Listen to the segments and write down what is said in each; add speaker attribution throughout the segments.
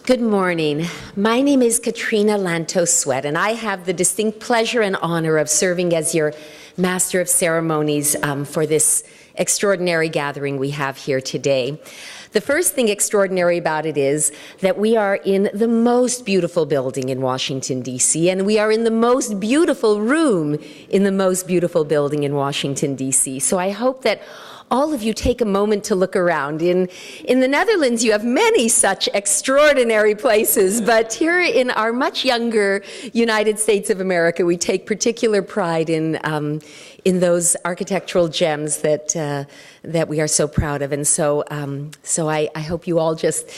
Speaker 1: Good morning. My name is Katrina Lantos Swett, and I have the distinct pleasure and honor of serving as your Master of Ceremonies for this extraordinary gathering we have here today. The first thing extraordinary about it is that we are in the most beautiful building in Washington, D.C., and we are in the most beautiful room in the most beautiful building in Washington, D.C. So I hope that all of you take a moment to look around. In the Netherlands, you have many such extraordinary places, but here in our much younger United States of America, we take particular pride in those architectural gems that we are so proud of. And so I hope you all just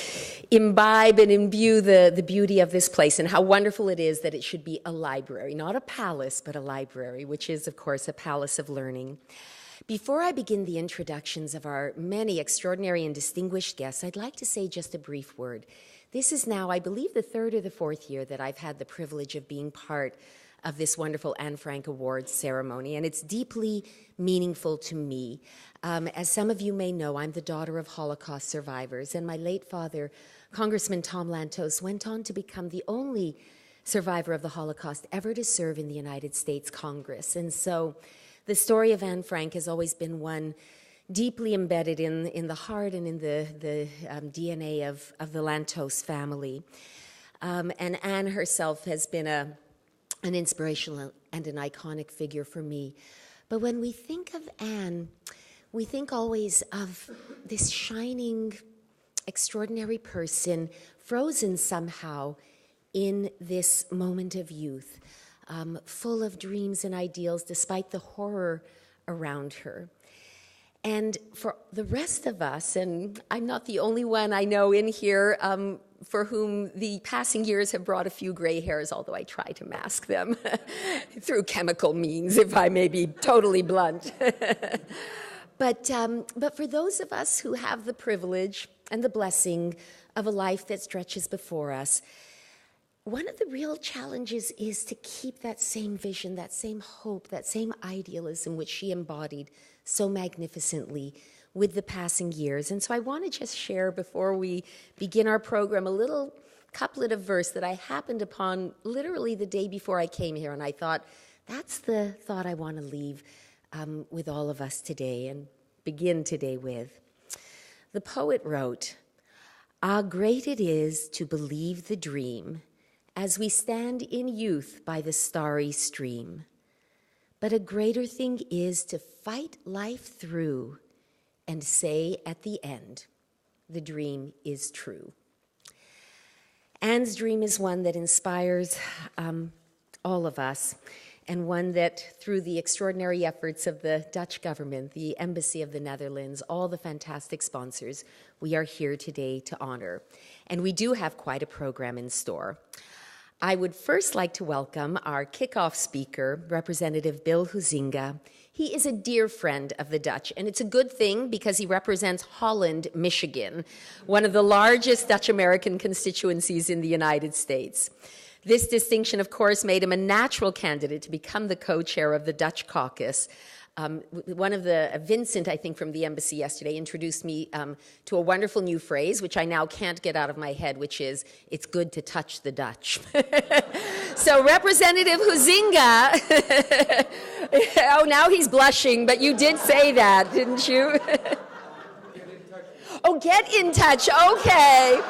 Speaker 1: imbibe and imbue the beauty of this place and how wonderful it is that it should be a library, not a palace, but a library, which is, of course, a palace of learning. Before I begin the introductions of our many extraordinary and distinguished guests, I'd like to say just a brief word. This is now, I believe, the third or the fourth year that I've had the privilege of being part of this wonderful Anne Frank Awards ceremony, and it's deeply meaningful to me. As some of you may know, I'm the daughter of Holocaust survivors, and my late father, Congressman Tom Lantos, went on to become the only survivor of the Holocaust ever to serve in the United States Congress. And so the story of Anne Frank has always been one deeply embedded in the heart and in the DNA of the Lantos family. And Anne herself has been an inspirational and an iconic figure for me. But when we think of Anne, we think always of this shining, extraordinary person, frozen somehow in this moment of youth. Full of dreams and ideals despite the horror around her. And for the rest of us, and I'm not the only one I know in here for whom the passing years have brought a few gray hairs, although I try to mask them through chemical means, if I may be totally blunt. But for those of us who have the privilege and the blessing of a life that stretches before us, one of the real challenges is to keep that same vision, that same hope, that same idealism which she embodied so magnificently with the passing years. And so I want to just share before we begin our program a little couplet of verse that I happened upon literally the day before I came here. And I thought, that's the thought I want to leave with all of us today and begin today with. The poet wrote, "Ah, great it is to believe the dream, as we stand in youth by the starry stream. But a greater thing is to fight life through and say at the end, the dream is true." Anne's dream is one that inspires all of us, and one that through the extraordinary efforts of the Dutch government, the Embassy of the Netherlands, all the fantastic sponsors, we are here today to honor. And we do have quite a program in store. I would first like to welcome our kickoff speaker, Representative Bill Huizenga. He is a dear friend of the Dutch, and it's a good thing because he represents Holland, Michigan, one of the largest Dutch-American constituencies in the United States. This distinction, of course, made him a natural candidate to become the co-chair of the Dutch caucus. One of Vincent, I think, from the embassy yesterday introduced me to a wonderful new phrase, which I now can't get out of my head, which is, it's good to touch the Dutch. So Representative Huizenga, oh, now he's blushing, but you did say that, didn't you? Oh, get in touch, okay.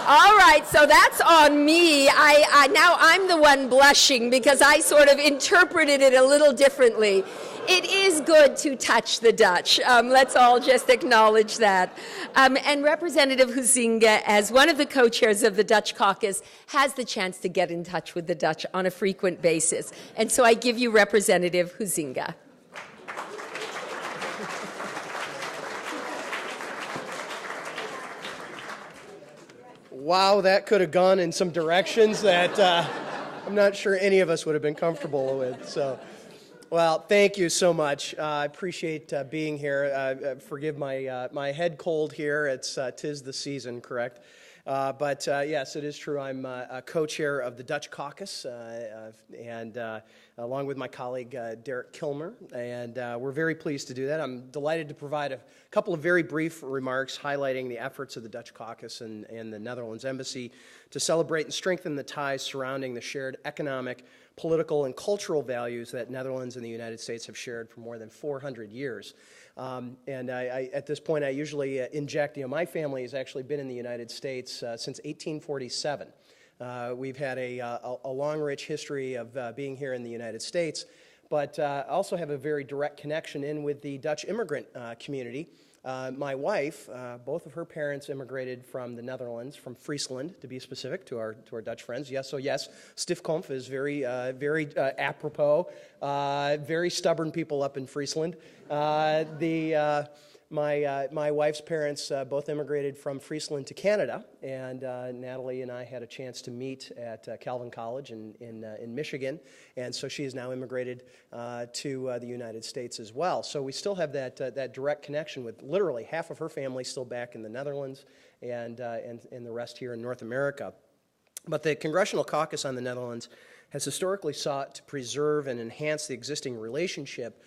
Speaker 1: All right, so that's on me. Now I'm the one blushing because I sort of interpreted it a little differently. It is good to touch the Dutch. Let's all just acknowledge that. And Representative Huizenga, as one of the co-chairs of the Dutch caucus, has the chance to get in touch with the Dutch on a frequent basis. And so I give you Representative Huizenga.
Speaker 2: Wow, that could have gone in some directions that I'm not sure any of us would have been comfortable with. So, well, thank you so much. I appreciate being here. Forgive my head cold here. It's 'tis the season, correct? Yes, it is true. I'm a co-chair of the Dutch caucus, and along with my colleague Derek Kilmer, and we're very pleased to do that. I'm delighted to provide a couple of very brief remarks highlighting the efforts of the Dutch caucus and the Netherlands Embassy to celebrate and strengthen the ties surrounding the shared economic, political, and cultural values that Netherlands and the United States have shared for more than 400 years. At this point, I usually inject, my family has actually been in the United States since 1847. We've had a long, rich history of being here in the United States, but also have a very direct connection in with the Dutch immigrant community. My wife, both of her parents immigrated from the Netherlands, from Friesland, to be specific, to our Dutch friends. Yes, so yes, Stifkomf is very apropos. Very stubborn people up in Friesland. My wife's parents both immigrated from Friesland to Canada, and Natalie and I had a chance to meet at Calvin College in Michigan, and so she has now immigrated to the United States as well. So we still have that direct connection with literally half of her family still back in the Netherlands, and the rest here in North America. But the Congressional Caucus on the Netherlands has historically sought to preserve and enhance the existing relationship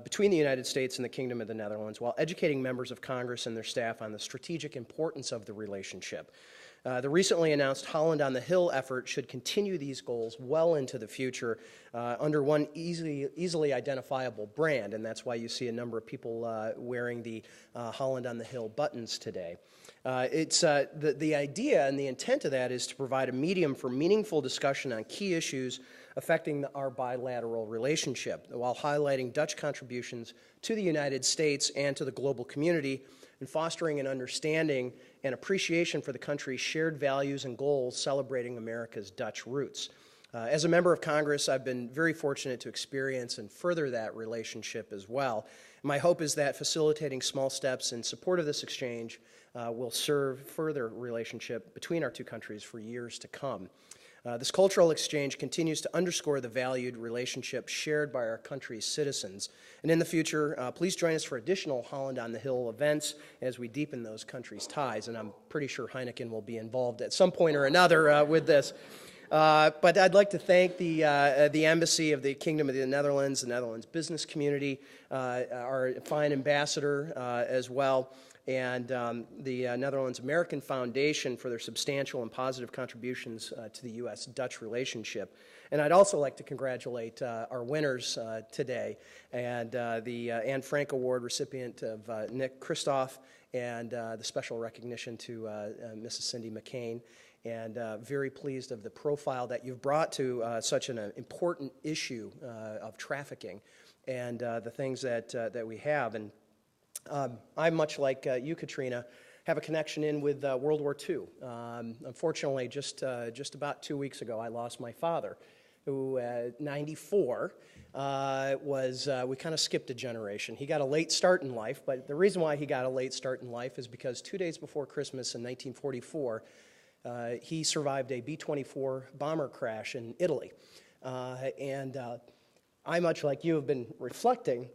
Speaker 2: between the United States and the Kingdom of the Netherlands while educating members of Congress and their staff on the strategic importance of the relationship. The recently announced Holland on the Hill effort should continue these goals well into the future under one easily identifiable brand, and that's why you see a number of people wearing the Holland on the Hill buttons today. The idea and the intent of that is to provide a medium for meaningful discussion on key issues affecting our bilateral relationship while highlighting Dutch contributions to the United States and to the global community and fostering an understanding and appreciation for the country's shared values and goals celebrating America's Dutch roots. As a member of Congress, I've been very fortunate to experience and further that relationship as well. My hope is that facilitating small steps in support of this exchange will serve further relationship between our two countries for years to come. This cultural exchange continues to underscore the valued relationship shared by our country's citizens. And in the future, please join us for additional Holland on the Hill events as we deepen those countries' ties. And I'm pretty sure Heineken will be involved at some point or another with this. But I'd like to thank the Embassy of the Kingdom of the Netherlands business community, our fine ambassador as well, and the Netherlands American Foundation for their substantial and positive contributions to the U.S.-Dutch relationship. And I'd also like to congratulate our winners today, and the Anne Frank Award recipient of Nick Kristof, and the special recognition to Mrs. Cindy McCain. And very pleased of the profile that you've brought to such an important issue of trafficking and the things that we have. And I, much like you, Katrina, have a connection in with World War II. Unfortunately, just about 2 weeks ago, I lost my father, who at 94 we kind of skipped a generation. He got a late start in life, but the reason why he got a late start in life is because 2 days before Christmas in 1944, he survived a B-24 bomber crash in Italy. I, much like you, have been reflecting.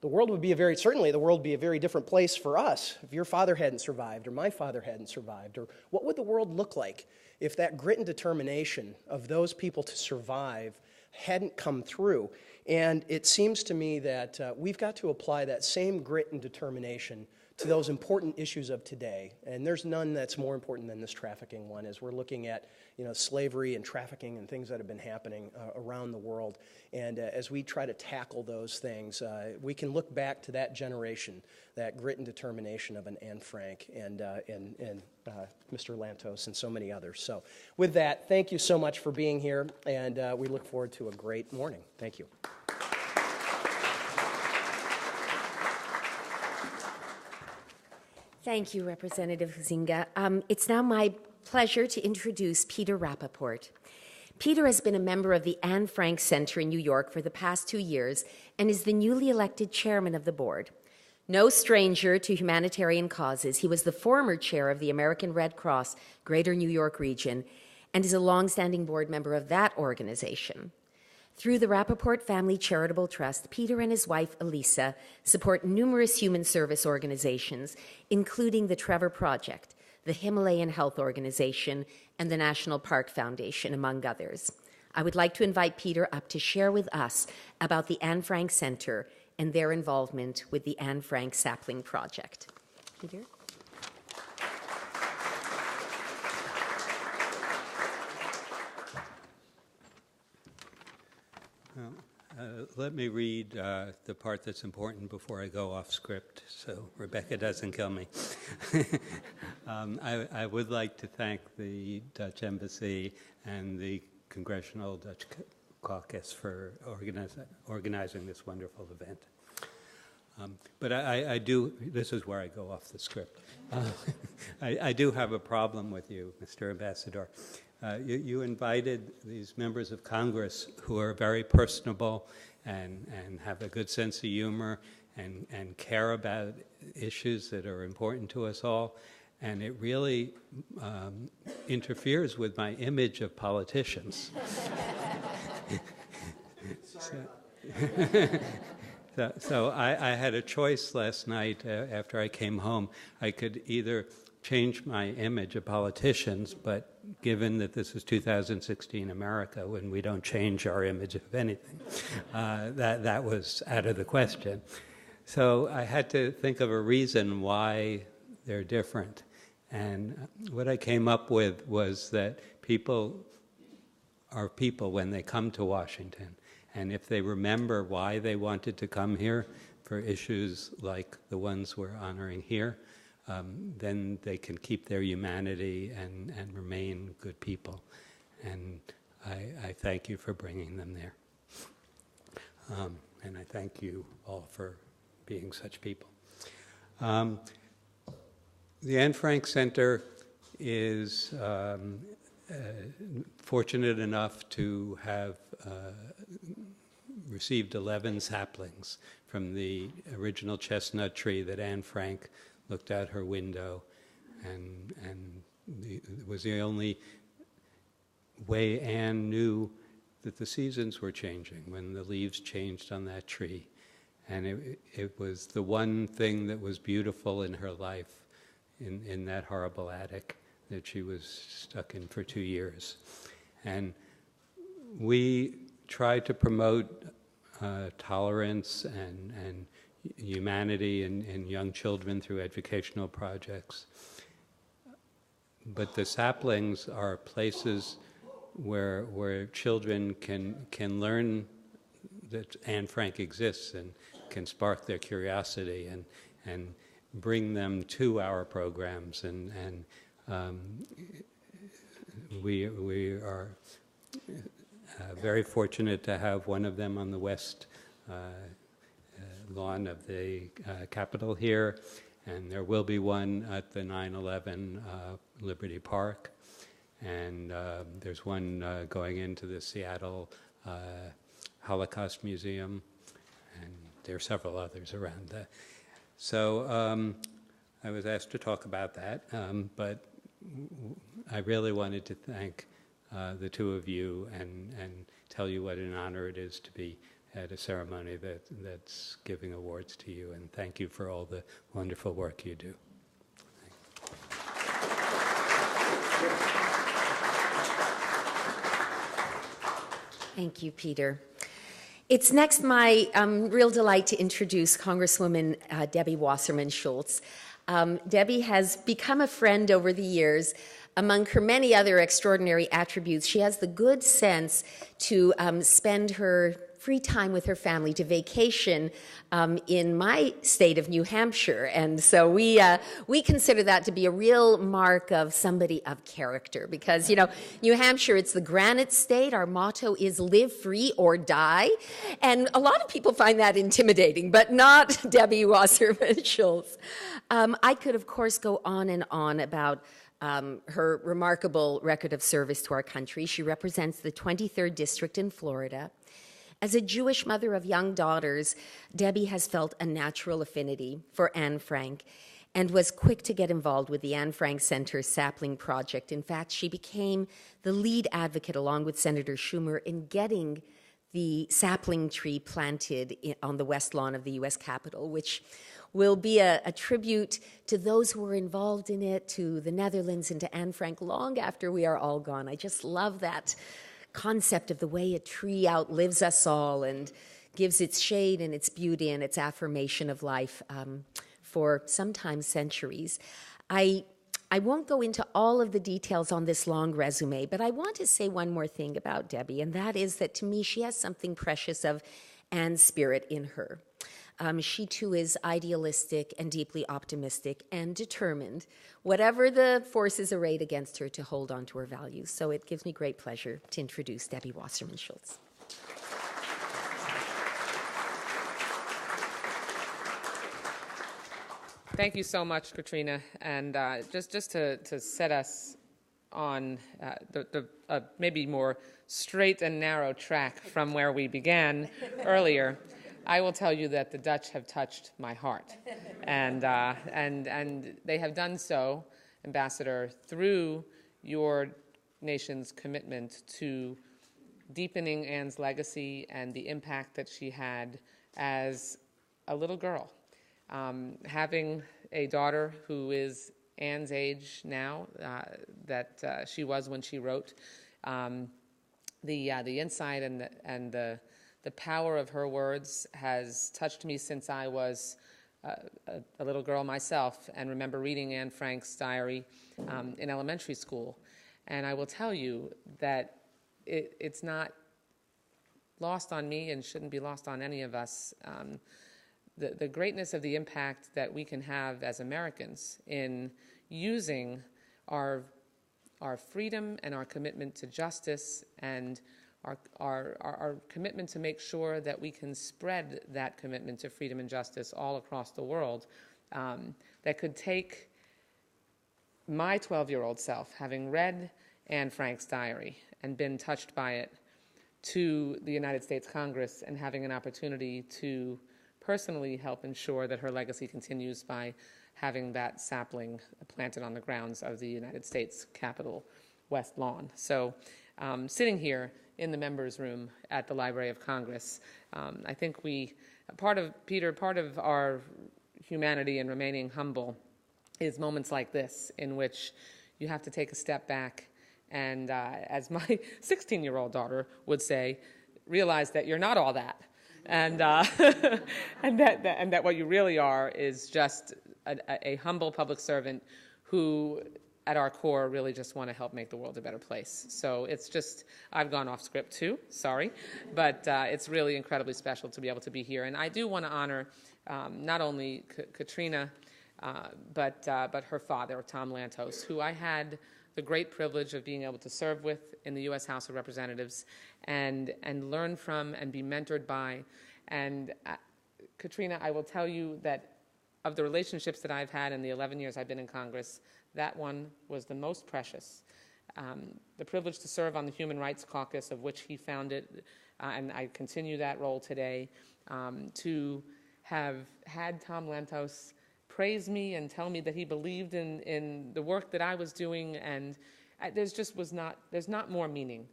Speaker 2: The world would be certainly the world would be a very different place for us if your father hadn't survived or my father hadn't survived. Or what would the world look like if that grit and determination of those people to survive hadn't come through? And it seems to me that we've got to apply that same grit and determination to those important issues of today. And there's none that's more important than this trafficking one, as we're looking at slavery and trafficking and things that have been happening around the world. And as we try to tackle those things, we can look back to that generation, that grit and determination of an Anne Frank and Mr. Lantos and so many others. So with that, thank you so much for being here, and we look forward to a great morning. Thank you.
Speaker 1: Thank you, Representative HUIZENGA. It's now my pleasure to introduce Peter RAPAPORT. Peter has been a member of the Anne Frank Center in New York for the past 2 years and is the newly elected chairman of the board. No stranger to humanitarian causes, he was the former chair of the American Red Cross Greater New York region and is a longstanding board member of that organization. Through the RAPAPORT Family Charitable Trust, Peter and his wife, Elisa, support numerous human service organizations, including the Trevor Project, the Himalayan Health Organization, and the National Park Foundation, among others. I would like to invite Peter up to share with us about the Anne Frank Center and their involvement with the Anne Frank Sapling Project. Peter?
Speaker 3: Let me read the part that's important before I go off script, so Rebecca doesn't kill me. I would like to thank the Dutch Embassy and the Congressional Dutch Caucus for organizing this wonderful event. But I do, this is where I go off the script. I do have a problem with you, Mr. Ambassador. You invited these members of Congress who are very personable and have a good sense of humor and care about issues that are important to us all. And it really interferes with my image of politicians. So I had a choice last night after I came home. I could either change my image of politicians, but given that this is 2016 America, when we don't change our image of anything, that was out of the question. So I had to think of a reason why they're different. And what I came up with was that people are people when they come to Washington. And if they remember why they wanted to come here for issues like the ones we're honoring here, then they can keep their humanity and remain good people. And I thank you for bringing them there. And I thank you all for being such people. The Anne Frank Center is fortunate enough to have received 11 saplings from the original chestnut tree that Anne Frank looked out her window, and it was the only way Anne knew that the seasons were changing, when the leaves changed on that tree. And it was the one thing that was beautiful in her life in that horrible attic that she was stuck in for 2 years. And we tried to promote tolerance and humanity in young children through educational projects. But the saplings are places where children can learn that Anne Frank exists and can spark their curiosity and bring them to our programs. And we are very fortunate to have one of them on the west lawn of the Capitol here, and there will be one at the 9/11 Liberty Park, and there's one going into the Seattle Holocaust Museum, and there are several others around that. So I was asked to talk about that, but I really wanted to thank the two of you and tell you what an honor it is to be at a ceremony that's giving awards to you, and thank you for all the wonderful work you do.
Speaker 1: Thank you, Peter. It's next my real delight to introduce Congresswoman Debbie Wasserman Schultz. Debbie has become a friend over the years. Among her many other extraordinary attributes, she has the good sense to spend her free time with her family, to vacation in my state of New Hampshire. And so we consider that to be a real mark of somebody of character, because, you know, New Hampshire, it's the granite state. Our motto is live free or die. And a lot of people find that intimidating, but not Debbie Wasserman Schultz. I could, of course, go on and on about her remarkable record of service to our country. She represents the 23rd District in Florida. As a Jewish mother of young daughters, Debbie has felt a natural affinity for Anne Frank and was quick to get involved with the Anne Frank Center's Sapling Project. In fact, she became the lead advocate, along with Senator Schumer, in getting the sapling tree planted on the west lawn of the U.S. Capitol, which will be a tribute to those who were involved in it, to the Netherlands and to Anne Frank long after we are all gone. I just love that concept of the way a tree outlives us all and gives its shade and its beauty and its affirmation of life for sometimes centuries. I won't go into all of the details on this long resume, but I want to say one more thing about Debbie, and that is that to me she has something precious of Anne's spirit in her. She too is idealistic and deeply optimistic and determined, whatever the forces arrayed against her, to hold on to her values. So it gives me great pleasure to introduce Debbie Wasserman Schultz.
Speaker 4: Thank you so much, Katrina. And just to set us on the maybe more straight and narrow track from where we began earlier, I will tell you that the Dutch have touched my heart. And they have done so, Ambassador, through your nation's commitment to deepening Anne's legacy and the impact that she had as a little girl. Having a daughter who is Anne's age now, that she was when she wrote, the insight and the power of her words has touched me since I was a little girl myself, and remember reading Anne Frank's diary in elementary school. And I will tell you that it's not lost on me and shouldn't be lost on any of us. The greatness of the impact that we can have as Americans in using our freedom and our commitment to justice and our commitment to make sure that we can spread that commitment to freedom and justice all across the world, that could take my 12-year-old self, having read Anne Frank's diary and been touched by it, to the United States Congress and having an opportunity to personally help ensure that her legacy continues by having that sapling planted on the grounds of the United States Capitol West Lawn. So sitting here in the members' room at the Library of Congress, I think part of our humanity and remaining humble is moments like this in which you have to take a step back and, as my 16-year-old daughter would say, realize that you're not all that. And and that what you really are is just a humble public servant who, at our core, really just want to help make the world a better place. So it's just, I've gone off script too, sorry, but it's really incredibly special to be able to be here. And I do want to honor not only Katrina, but her father, Tom Lantos, who I had the great privilege of being able to serve with in the U.S. House of Representatives and learn from and be mentored by. And Katrina, I will tell you that of the relationships that I've had in the 11 years I've been in Congress, that one was the most precious. The privilege to serve on the Human Rights Caucus, of which he founded, and I continue that role today, to have had Tom Lantos praise me and tell me that he believed in the work that I was doing, and there's not more meaning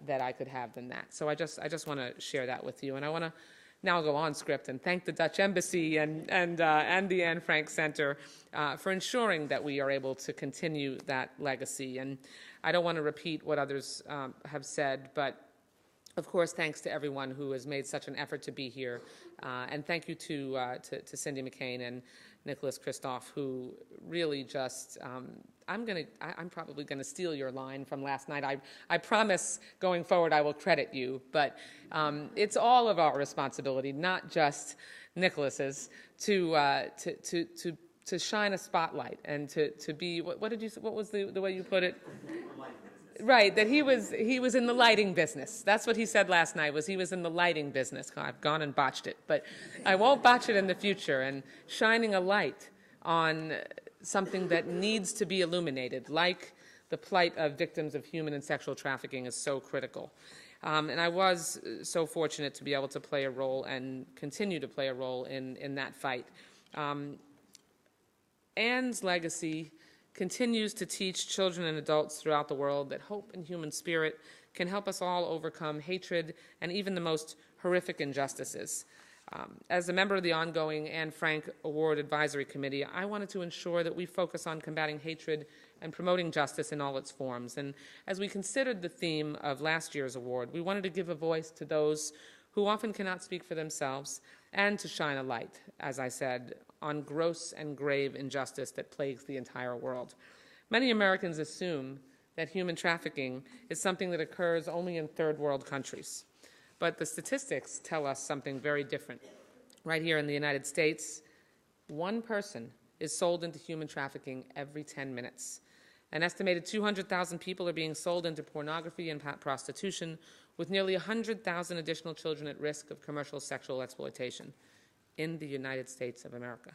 Speaker 4: that I could have than that. So I just want to share that with you, and I want to now go on script and thank the Dutch Embassy and the Anne Frank Center for ensuring that we are able to continue that legacy. And I don't want to repeat what others have said, but of course, thanks to everyone who has made such an effort to be here, and thank you to Cindy McCain and Nicholas Kristof, who really just, I'm probably going to steal your line from last night. I promise going forward I will credit you, but it's all of our responsibility, not just Nicholas's, to shine a spotlight and to be, what was the way you put it? Right, that he was in the lighting business. That's what he said last night, was he was in the lighting business. I've gone and botched it, but I won't botch it in the future. And shining a light on something that needs to be illuminated, like the plight of victims of human and sexual trafficking, is so critical. And I was so fortunate to be able to play a role and continue to play a role in that fight. Anne's legacy continues to teach children and adults throughout the world that hope and human spirit can help us all overcome hatred and even the most horrific injustices. As a member of the ongoing Anne Frank Award Advisory Committee, I wanted to ensure that we focus on combating hatred and promoting justice in all its forms. And as we considered the theme of last year's award, we wanted to give a voice to those who often cannot speak for themselves and to shine a light, as I said, on gross and grave injustice that plagues the entire world. Many Americans assume that human trafficking is something that occurs only in third world countries. But the statistics tell us something very different. Right here in the United States, one person is sold into human trafficking every 10 minutes. An estimated 200,000 people are being sold into pornography and prostitution, with nearly 100,000 additional children at risk of commercial sexual exploitation in the United States of America.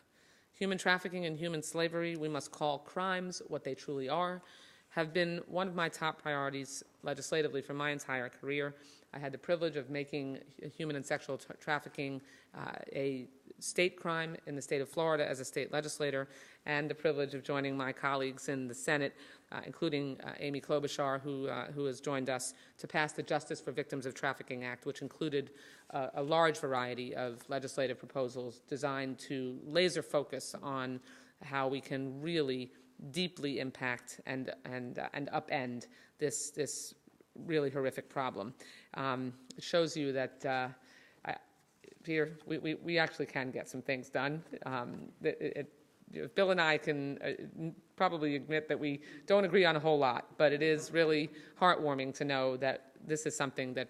Speaker 4: Human trafficking and human slavery, we must call crimes what they truly are, have been one of my top priorities legislatively for my entire career. I had the privilege of making human and sexual trafficking a state crime in the state of Florida as a state legislator, and the privilege of joining my colleagues in the Senate, including Amy Klobuchar, who has joined us, to pass the Justice for Victims of Trafficking Act, which included a large variety of legislative proposals designed to laser focus on how we can really deeply impact and upend this really horrific problem. It shows you that here we actually can get some things done. Bill and I can probably admit that we don't agree on a whole lot, but it is really heartwarming to know that this is something that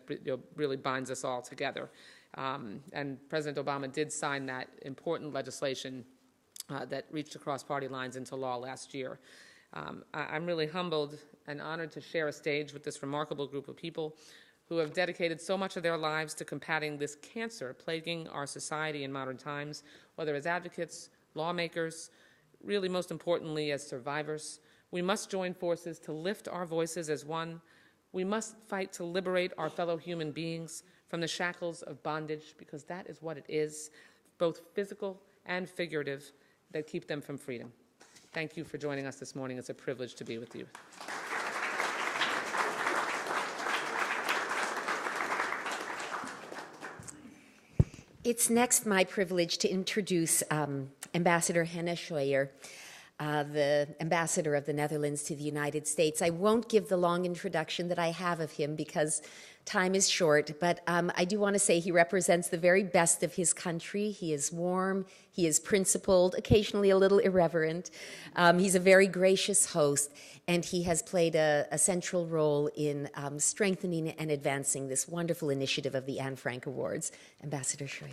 Speaker 4: really binds us all together. And President Obama did sign that important legislation that reached across party lines into law last year. I'm really humbled and honored to share a stage with this remarkable group of people who have dedicated so much of their lives to combating this cancer plaguing our society in modern times, whether as advocates, lawmakers, really most importantly as survivors. We must join forces to lift our voices as one. We must fight to liberate our fellow human beings from the shackles of bondage, because that is what it is, both physical and figurative, that keep them from freedom. Thank you for joining us this morning. It's a privilege to be with you.
Speaker 1: It's next my privilege to introduce Ambassador Henne, the ambassador of the Netherlands to the United States. I won't give the long introduction that I have of him because time is short, but I do want to say he represents the very best of his country. He is warm, he is principled, occasionally a little irreverent. He's a very gracious host, and he has played a central role in strengthening and advancing this wonderful initiative of the Anne Frank Awards. Ambassador Schuwer.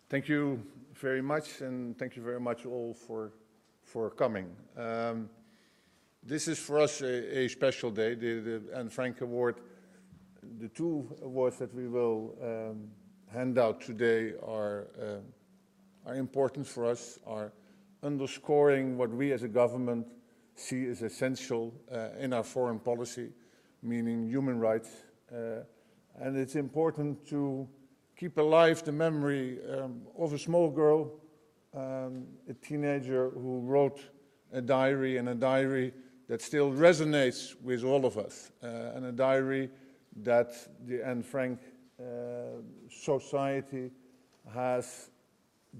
Speaker 5: Thank you very much, and thank you very much all for coming. This is for us a special day. The Anne Frank Award, the two awards that we will hand out today are important for us, are underscoring what we as a government see as essential in our foreign policy, meaning human rights. And it's important to keep alive the memory of a small girl, a teenager who wrote a diary, and a diary that still resonates with all of us, and a diary that the Anne Frank Society has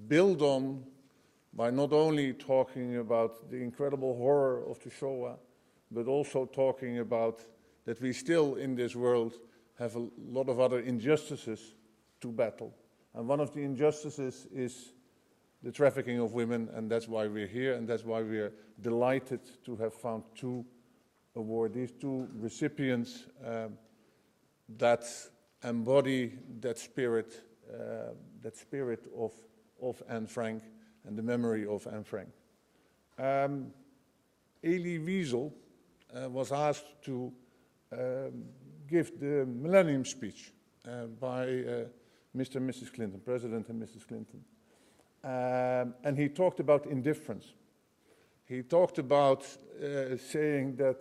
Speaker 5: built on by not only talking about the incredible horror of the Shoah, but also talking about that we still in this world have a lot of other injustices to battle. And one of the injustices is the trafficking of women, and that's why we're here, and that's why we're delighted to have found two awardees, two recipients that embody that spirit of Anne Frank and the memory of Anne Frank. Elie Wiesel was asked to give the Millennium Speech by Mr. and Mrs. Clinton, President and Mrs. Clinton. And he talked about indifference. He talked about saying that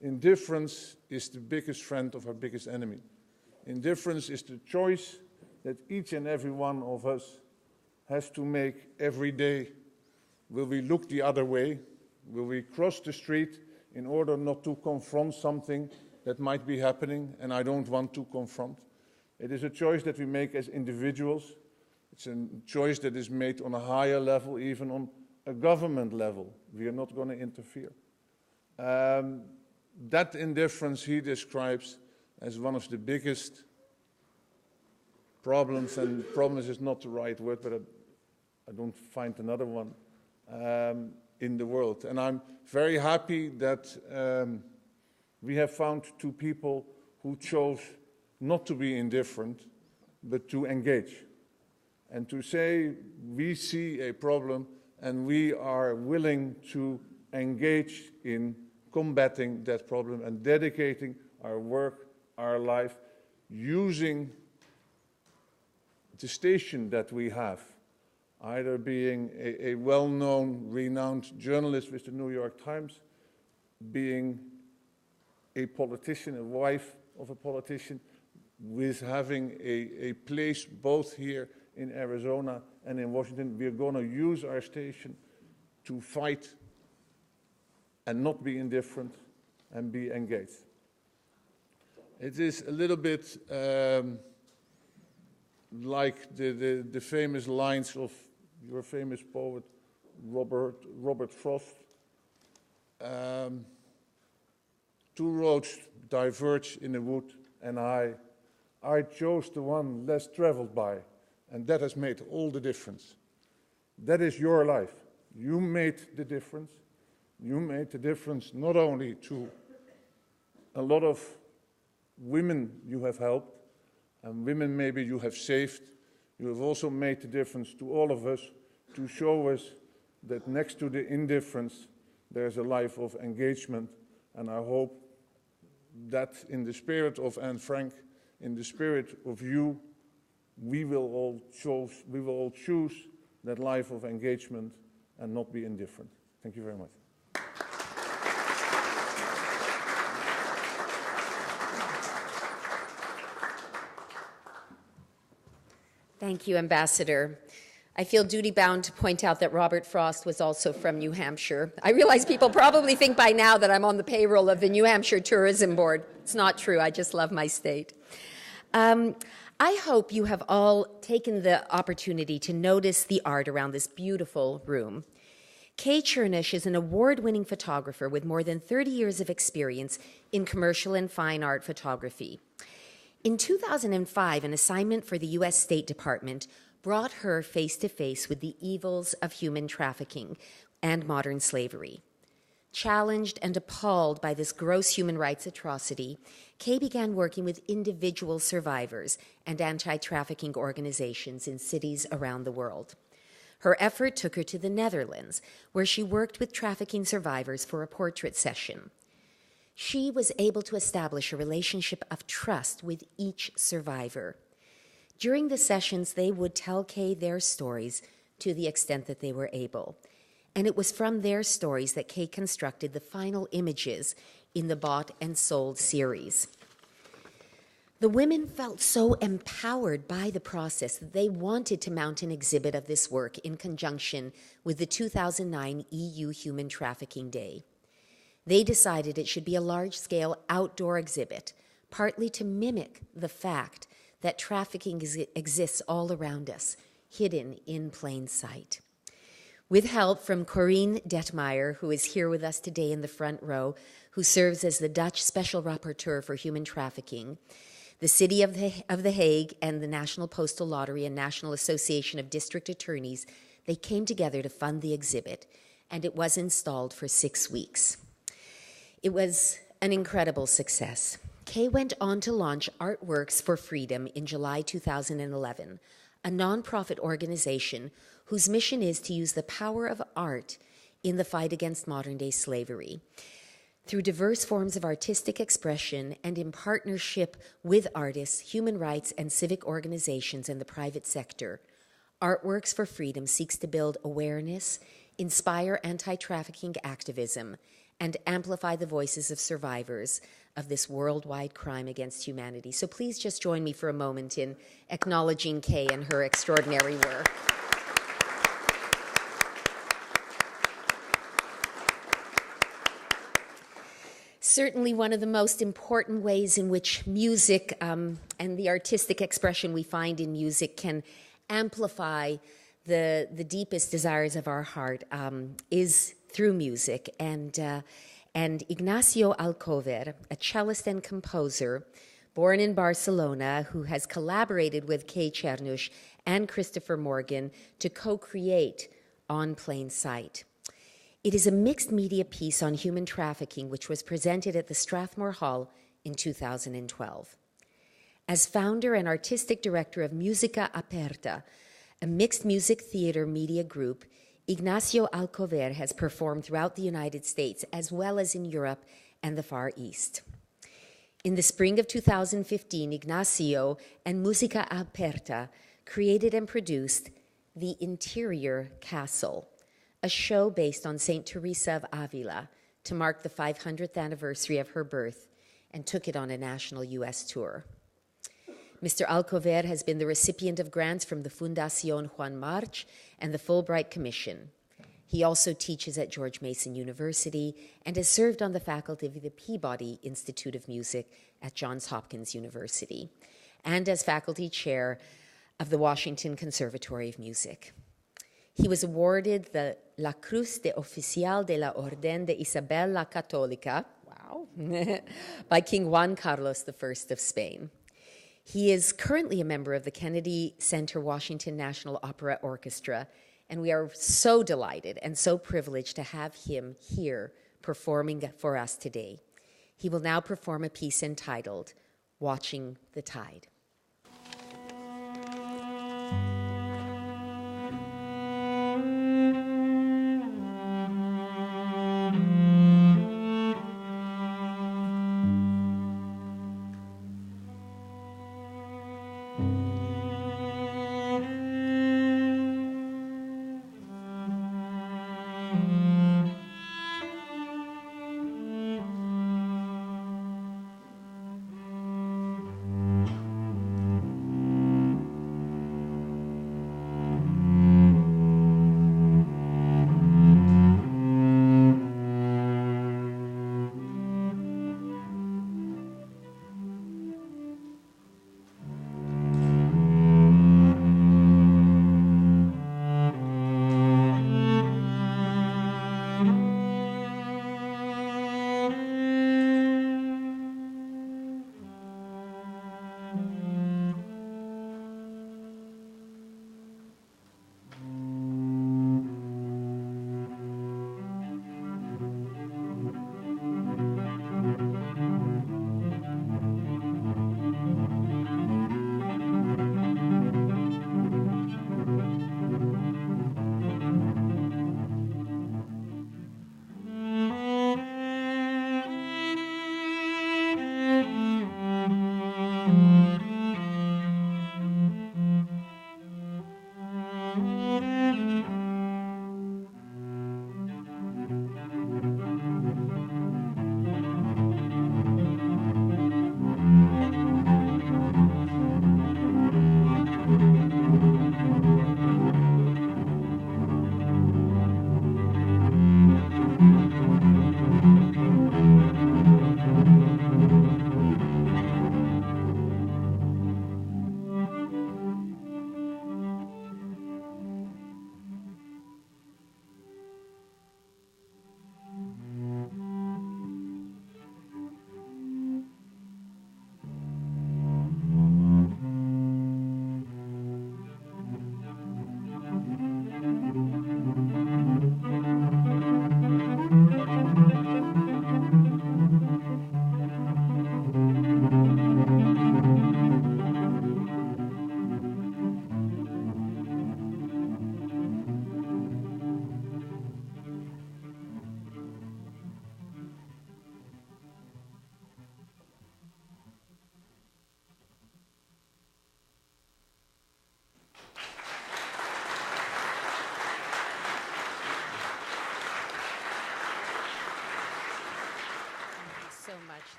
Speaker 5: indifference is the biggest friend of our biggest enemy. Indifference is the choice that each and every one of us has to make every day. Will we look the other way? Will we cross the street in order not to confront something that might be happening and I don't want to confront? It is a choice that we make as individuals. It's a choice that is made on a higher level, even on a government level. We are not going to interfere. That indifference he describes as one of the biggest problems, and problems is not the right word, but I don't find another one, in the world. And I'm very happy that we have found two people who chose not to be indifferent, but to engage. And to say, we see a problem and we are willing to engage in combating that problem and dedicating our work, our life, using the station that we have, either being a well-known, renowned journalist with the New York Times, being a politician, a wife of a politician, with having a place both here in Arizona and in Washington. We're going to use our station to fight and not be indifferent and be engaged. It is a little bit like the famous lines of your famous poet, Robert Frost. Two roads diverge in the wood, and I chose the one less traveled by, and that has made all the difference. That is your life. You made the difference. You made the difference not only to a lot of women you have helped, and women maybe you have saved. You have also made the difference to all of us to show us that next to the indifference, there's a life of engagement. And I hope that in the spirit of Anne Frank, in the spirit of you, we will all choose that life of engagement and not be indifferent. Thank you very much.
Speaker 1: Thank you, Ambassador. I feel duty-bound to point out that Robert Frost was also from New Hampshire. I realize people probably think by now that I'm on the payroll of the New Hampshire Tourism Board. It's not true. I just love my state. I hope you have all taken the opportunity to notice the art around this beautiful room. Kay Chernish is an award-winning photographer with more than 30 years of experience in commercial and fine art photography. In 2005, an assignment for the U.S. State Department brought her face-to-face with the evils of human trafficking and modern slavery. Challenged and appalled by this gross human rights atrocity, Kay began working with individual survivors and anti-trafficking organizations in cities around the world. Her effort took her to the Netherlands, where she worked with trafficking survivors for a portrait session. She was able to establish a relationship of trust with each survivor. During the sessions, they would tell Kay their stories to the extent that they were able. And it was from their stories that Kay constructed the final images in the Bought and Sold series. The women felt so empowered by the process that they wanted to mount an exhibit of this work in conjunction with the 2009 EU Human Trafficking Day. They decided it should be a large-scale outdoor exhibit, partly to mimic the fact that trafficking exists all around us, hidden in plain sight. With help from Corine Detmeyer, who is here with us today in the front row, who serves as the Dutch Special Rapporteur for Human Trafficking, the City of The Hague and the National Postal Lottery and National Association of District Attorneys, they came together to fund the exhibit, and it was installed for 6 weeks. It was an incredible success. Kay went on to launch Artworks for Freedom in July 2011, a nonprofit organization whose mission is to use the power of art in the fight against modern-day slavery. Through diverse forms of artistic expression and in partnership with artists, human rights, and civic organizations in the private sector, Artworks for Freedom seeks to build awareness, inspire anti-trafficking activism, and amplify the voices of survivors of this worldwide crime against humanity. So please just join me for a moment in acknowledging Kay and her extraordinary work. Certainly one of the most important ways in which music and the artistic expression we find in music can amplify the deepest desires of our heart is through music. And IGNACIO ALCOVER, a cellist and composer born in Barcelona, who has collaborated with Kay Chernush and Christopher Morgan to co-create On Plain Sight. It is a mixed media piece on human trafficking, which was presented at the Strathmore Hall in 2012. As founder and artistic director of Musica Aperta, a mixed music theater media group, IGNACIO ALCOVER has performed throughout the United States as well as in Europe and the Far East. In the spring of 2015, IGNACIO and Musica Aperta created and produced The Interior Castle, a show based on St. Teresa of Avila to mark the 500th anniversary of her birth, and took it on a national U.S. tour. Mr. Alcover has been the recipient of grants from the Fundación Juan March and the Fulbright Commission. He also teaches at George Mason University and has served on the faculty of the Peabody Institute of Music at Johns Hopkins University, and as faculty chair of the Washington Conservatory of Music. He was awarded the La Cruz de Oficial de la Orden de Isabel la Católica, wow, by King Juan Carlos I of Spain. He is currently a member of the Kennedy Center Washington National Opera Orchestra, and we are so delighted and so privileged to have him here performing for us today. He will now perform a piece entitled Watching the Tide.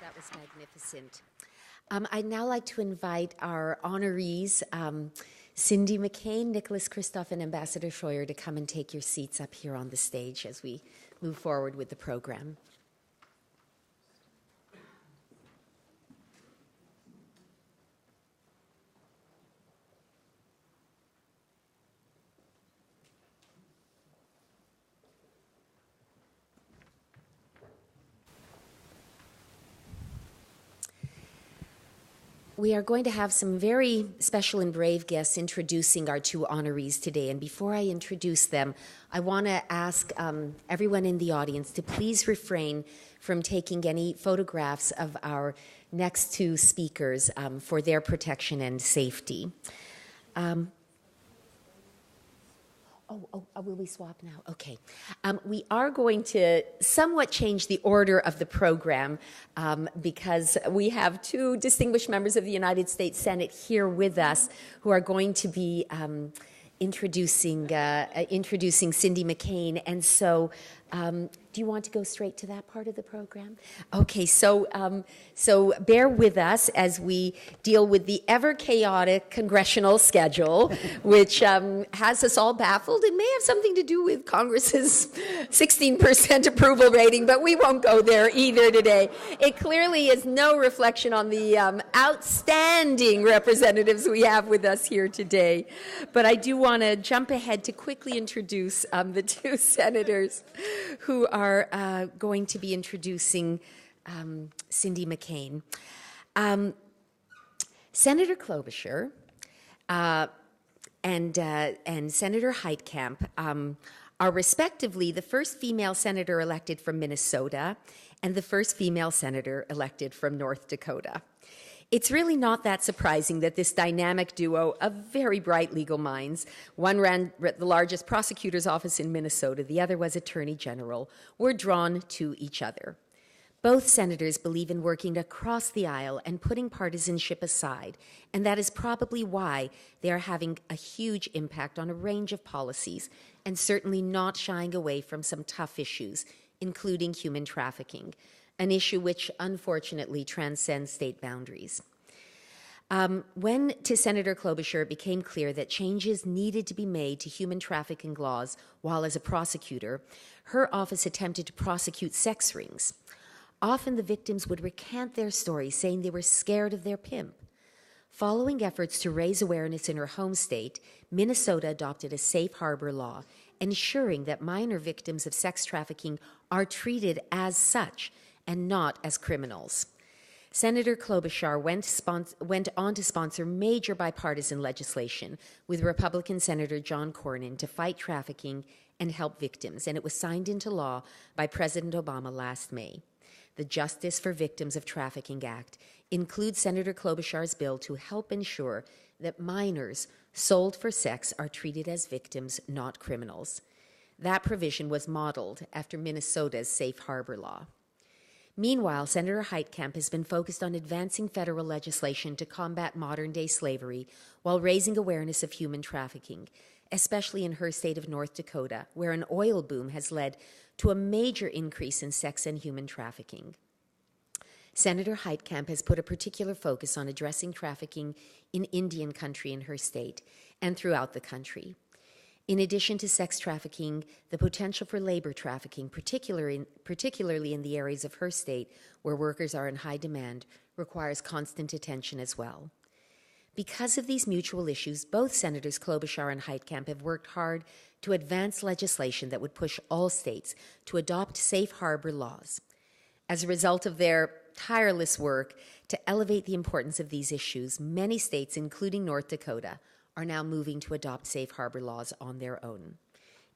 Speaker 1: That was magnificent. I'd now like to invite our honorees, Cindy McCain, Nicholas Kristof, and Ambassador Scheuer, to come and take your seats up here on the stage as we move forward with the program. We are going to have some very special and brave guests introducing our two honorees today. And before I introduce them, I want to ask everyone in the audience to please refrain from taking any photographs of our next two speakers for their protection and safety. Will we swap now? Okay. We are going to somewhat change the order of the program because we have two distinguished members of the United States Senate here with us who are going to be introducing Cindy McCain. And so do you want to go straight to that part of the program? Okay, so bear with us as we deal with the ever-chaotic congressional schedule, which has us all baffled. It may have something to do with Congress's 16% approval rating, but we won't go there either today. It clearly is no reflection on the outstanding representatives we have with us here today. But I do want to jump ahead to quickly introduce the two senators who are going to be introducing Cindy McCain. Senator Klobuchar and Senator Heitkamp are respectively the first female senator elected from Minnesota and the first female senator elected from North Dakota. It's really not that surprising that this dynamic duo of very bright legal minds, one ran the largest prosecutor's office in Minnesota, the other was Attorney General, were drawn to each other. Both senators believe in working across the aisle and putting partisanship aside, and that is probably why they are having a huge impact on a range of policies, and certainly not shying away from some tough issues, including human trafficking, an issue which unfortunately transcends state boundaries. When to Senator Klobuchar it became clear that changes needed to be made to human trafficking laws while as a prosecutor, her office attempted to prosecute sex rings. Often the victims would recant their stories, saying they were scared of their pimp. Following efforts to raise awareness in her home state, Minnesota adopted a safe harbor law, ensuring that minor victims of sex trafficking are treated as such and not as criminals. Senator Klobuchar went on to sponsor major bipartisan legislation with Republican Senator John Cornyn to fight trafficking and help victims, and it was signed into law by President Obama last May. The Justice for Victims of Trafficking Act includes Senator Klobuchar's bill to help ensure that minors sold for sex are treated as victims, not criminals. That provision was modeled after Minnesota's safe harbor law. Meanwhile, Senator Heitkamp has been focused on advancing federal legislation to combat modern-day slavery while raising awareness of human trafficking, especially in her state of North Dakota, where an oil boom has led to a major increase in sex and human trafficking. Senator Heitkamp has put a particular focus on addressing trafficking in Indian country in her state and throughout the country. In addition to sex trafficking, the potential for labor trafficking, particularly in the areas of her state where workers are in high demand, requires constant attention as well. Because of these mutual issues, both Senators Klobuchar and Heitkamp have worked hard to advance legislation that would push all states to adopt safe harbor laws. As a result of their tireless work to elevate the importance of these issues, many states, including North Dakota, are now moving to adopt safe harbor laws on their own.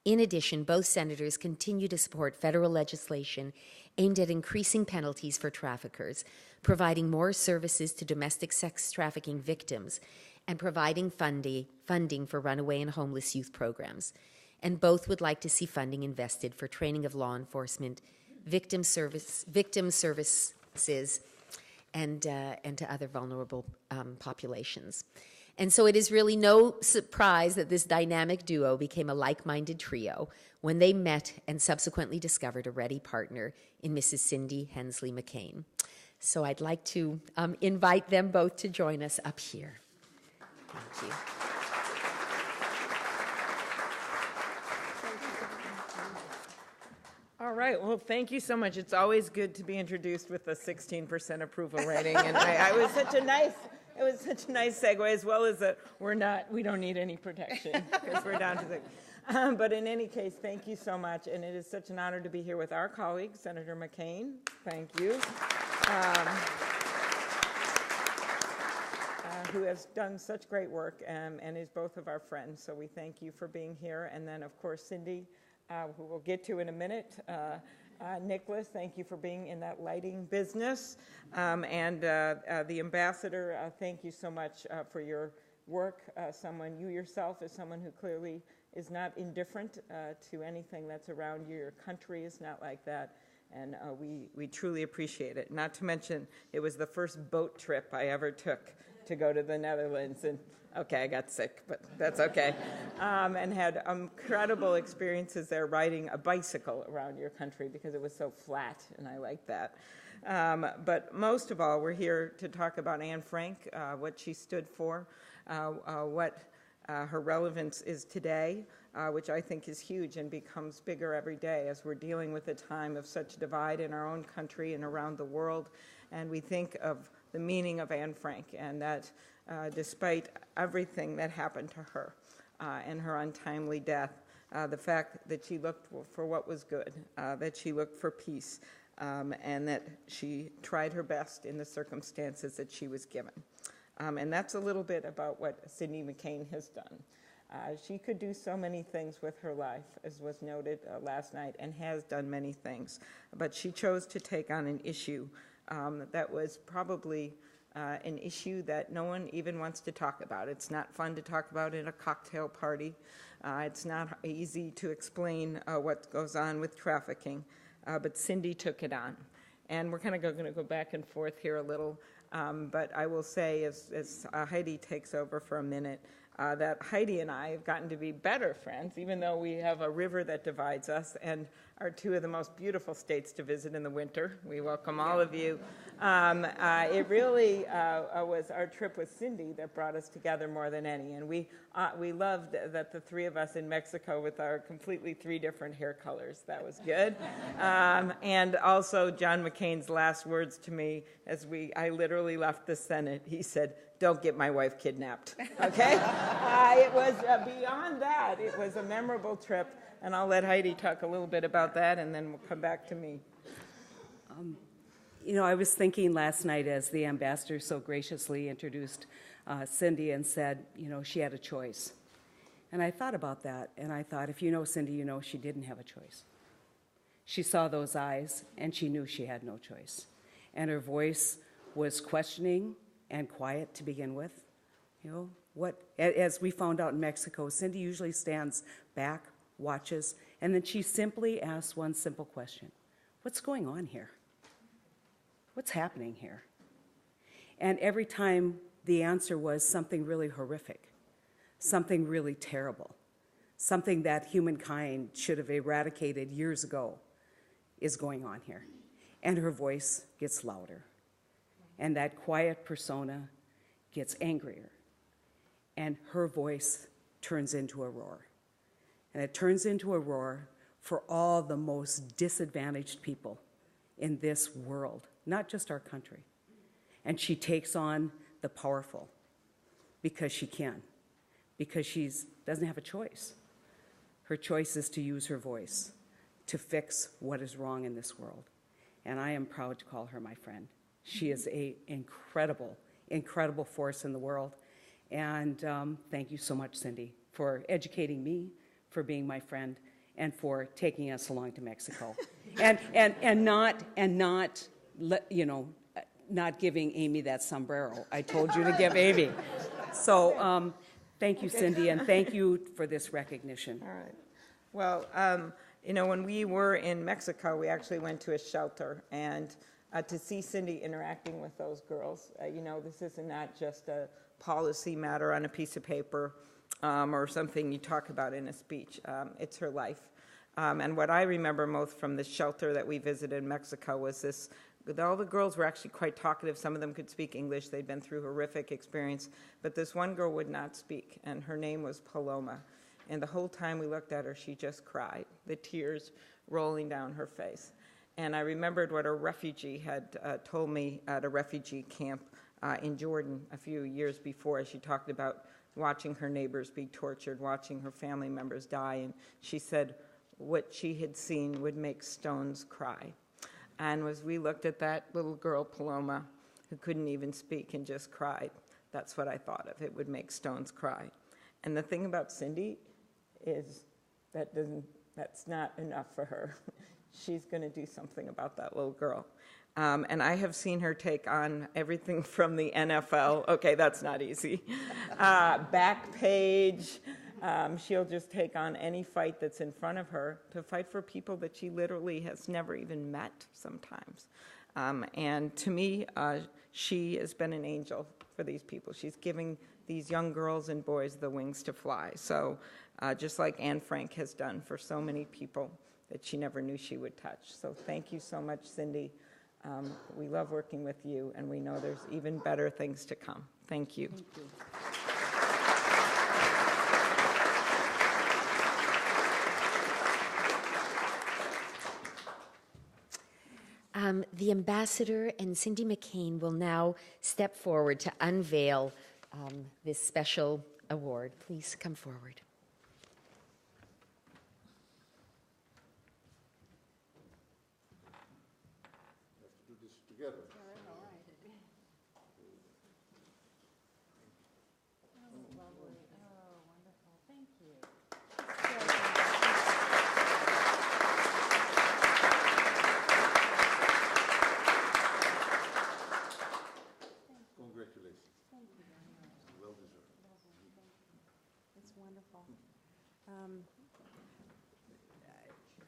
Speaker 1: In addition, both senators continue to support federal legislation aimed at increasing penalties for traffickers, providing more services to domestic sex trafficking victims, and providing funding for runaway and homeless youth programs. And both would like to see funding invested for training of law enforcement, victim services, and to other vulnerable populations. And so it is really no surprise that this dynamic duo became a like-minded trio when they met and subsequently discovered a ready partner in Mrs. Cindy Hensley McCain. So I'd like to invite them both to join us up here. Thank you.
Speaker 6: All right, well, thank you so much. It's always good to be introduced with a 16% approval rating, and it was such a nice segue, as well as that we don't need any protection because we're down to the. But in any case, thank you so much, and it is such an honor to be here with our colleague, Senator McCain. Thank you. who has done such great work and is both of our friends. So we thank you for being here. And then, of course, Cindy, who we'll get to in a minute. Nicholas, thank you for being in that lighting business. And the ambassador, thank you so much for your work. You yourself is someone who clearly is not indifferent to anything that's around you. Your country is not like that. And we truly appreciate it. Not to mention, it was the first boat trip I ever took to go to the Netherlands. And okay, I got sick, but that's okay. And had incredible experiences there riding a bicycle around your country because it was so flat, and I like that. But most of all, we're here to talk about Anne Frank, what she stood for, what her relevance is today, which I think is huge and becomes bigger every day as we're dealing with a time of such divide in our own country and around the world. And we think of the meaning of Anne Frank, and that despite everything that happened to her and her untimely death, the fact that she looked for what was good, that she looked for peace, and that she tried her best in the circumstances that she was given. And that's a little bit about what Cindy McCain has done. She could do so many things with her life, as was noted last night, and has done many things. But she chose to take on an issue that was probably an issue that no one even wants to talk about. It's not fun to talk about in a cocktail party. It's not easy to explain what goes on with trafficking. But Cindy took it on. And we're kind of going to go back and forth here a little. But I will say, as Heidi takes over for a minute, that Heidi and I have gotten to be better friends, even though we have a river that divides us and are two of the most beautiful states to visit in the winter. We welcome all of you. It really was our trip with Cindy that brought us together more than any. And we loved that the three of us in Mexico with our completely three different hair colors. That was good. And also John McCain's last words to me as I literally left the Senate, he said, "Don't get my wife kidnapped," okay? It was beyond that. It was a memorable trip, and I'll let Heidi talk a little bit about that, and then we'll come back to me.
Speaker 7: You know, I was thinking last night as the ambassador so graciously introduced Cindy and said, you know, she had a choice. And I thought about that, and I thought, if you know Cindy, you know she didn't have a choice. She saw those eyes, and she knew she had no choice. And her voice was questioning and quiet to begin with. You know, as we found out in Mexico, Cindy usually stands back, watches, and then she simply asks one simple question. What's going on here? What's happening here? And every time the answer was something really horrific, something really terrible, something that humankind should have eradicated years ago is going on here. And her voice gets louder. And that quiet persona gets angrier. And her voice turns into a roar. And it turns into a roar for all the most disadvantaged people in this world, not just our country. And she takes on the powerful because she can, because she doesn't have a choice. Her choice is to use her voice to fix what is wrong in this world. And I am proud to call her my friend. She is an incredible, incredible force in the world. And thank you so much, Cindy, for educating me, for being my friend, and for taking us along to Mexico. and not giving Amy that sombrero. I told you to give Amy. So thank you, Cindy, and thank you for this recognition.
Speaker 6: All right. Well, you know, when we were in Mexico, we actually went to a shelter, and to see Cindy interacting with those girls, you know, this is not just a policy matter on a piece of paper or something you talk about in a speech. It's her life. And what I remember most from the shelter that we visited in Mexico was this, all the girls were actually quite talkative. Some of them could speak English. They'd been through horrific experience. But this one girl would not speak, and her name was Paloma. And the whole time we looked at her, she just cried, the tears rolling down her face. And I remembered what a refugee had told me at a refugee camp in Jordan a few years before. She talked about watching her neighbors be tortured, watching her family members die. And she said what she had seen would make stones cry. And as we looked at that little girl, Paloma, who couldn't even speak and just cried, That's what I thought of. It would make stones cry. And the thing about Cindy is that's not enough for her. She's going to do something about that little girl. And I have seen her take on everything from the NFL. Okay, that's not easy. Backpage. She'll just take on any fight that's in front of her to fight for people that she literally has never even met sometimes. And to me, she has been an angel for these people. She's giving these young girls and boys the wings to fly. So just like Anne Frank has done for so many people that she never knew she would touch. So thank you so much, Cindy. We love working with you, and we know there's even better things to come. Thank you.
Speaker 7: Thank you.
Speaker 1: The ambassador and Cindy McCain will now step forward to unveil this special award. Please come forward.
Speaker 5: Let's do this together.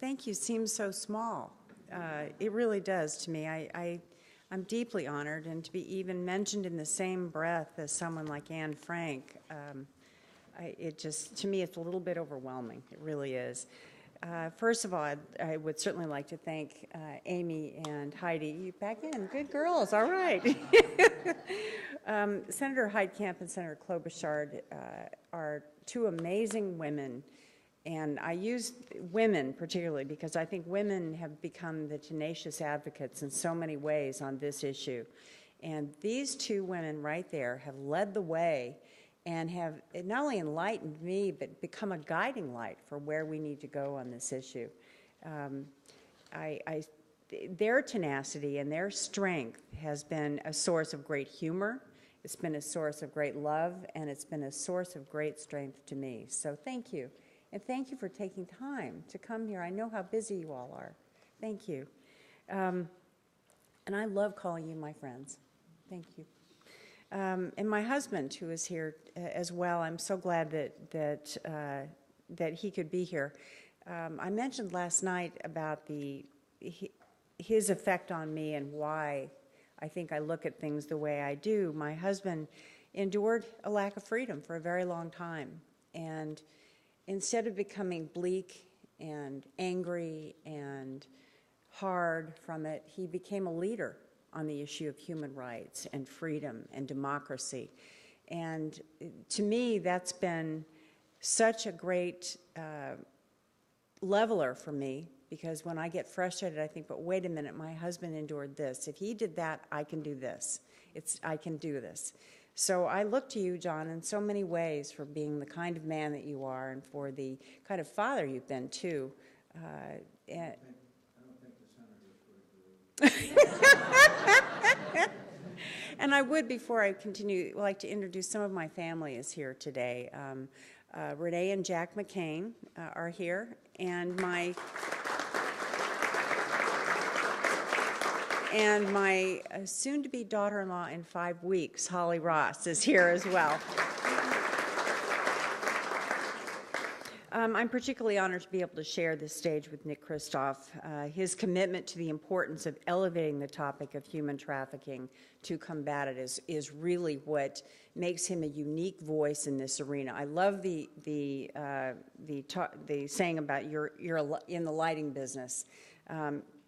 Speaker 8: Thank you seems so small. It really does to me. I'm deeply honored, and to be even mentioned in the same breath as someone like Anne Frank, it just, to me, it's a little bit overwhelming. It really is. First of all, I would certainly like to thank Amy and Heidi. Back in, good girls, all right. Senator Heitkamp and Senator Klobuchar are two amazing women. And I use women particularly because I think women have become the tenacious advocates in so many ways on this issue. And these two women right there have led the way and have not only enlightened me, but become a guiding light for where we need to go on this issue. Their tenacity and their strength has been a source of great humor. It's been a source of great love, and it's been a source of great strength to me. So thank you. And thank you for taking time to come here. I know how busy you all are. Thank you. And I love calling you my friends. Thank you. And my husband, who is here as well, I'm so glad that he could be here. I mentioned last night about his effect on me and why I think I look at things the way I do. My husband endured a lack of freedom for a very long time. And instead of becoming bleak and angry and hard from it, he became a leader on the issue of human rights and freedom and democracy. And to me, that's been such a great leveler for me, because when I get frustrated, I think, but wait a minute, my husband endured this. If he did that, I can do this. I can do this. So I look to you, John, in so many ways for being the kind of man that you are and for the kind of father you've been, too. I don't think the senator. And I would, before I continue, like to introduce some of my family is here today. Renee and Jack McCain are here, and my soon-to-be daughter-in-law in 5 weeks, Holly Ross, is here as well. I'm particularly honored to be able to share this stage with Nick Kristof. His commitment to the importance of elevating the topic of human trafficking to combat it is really what makes him a unique voice in this arena. I love the saying about you're in the lighting business.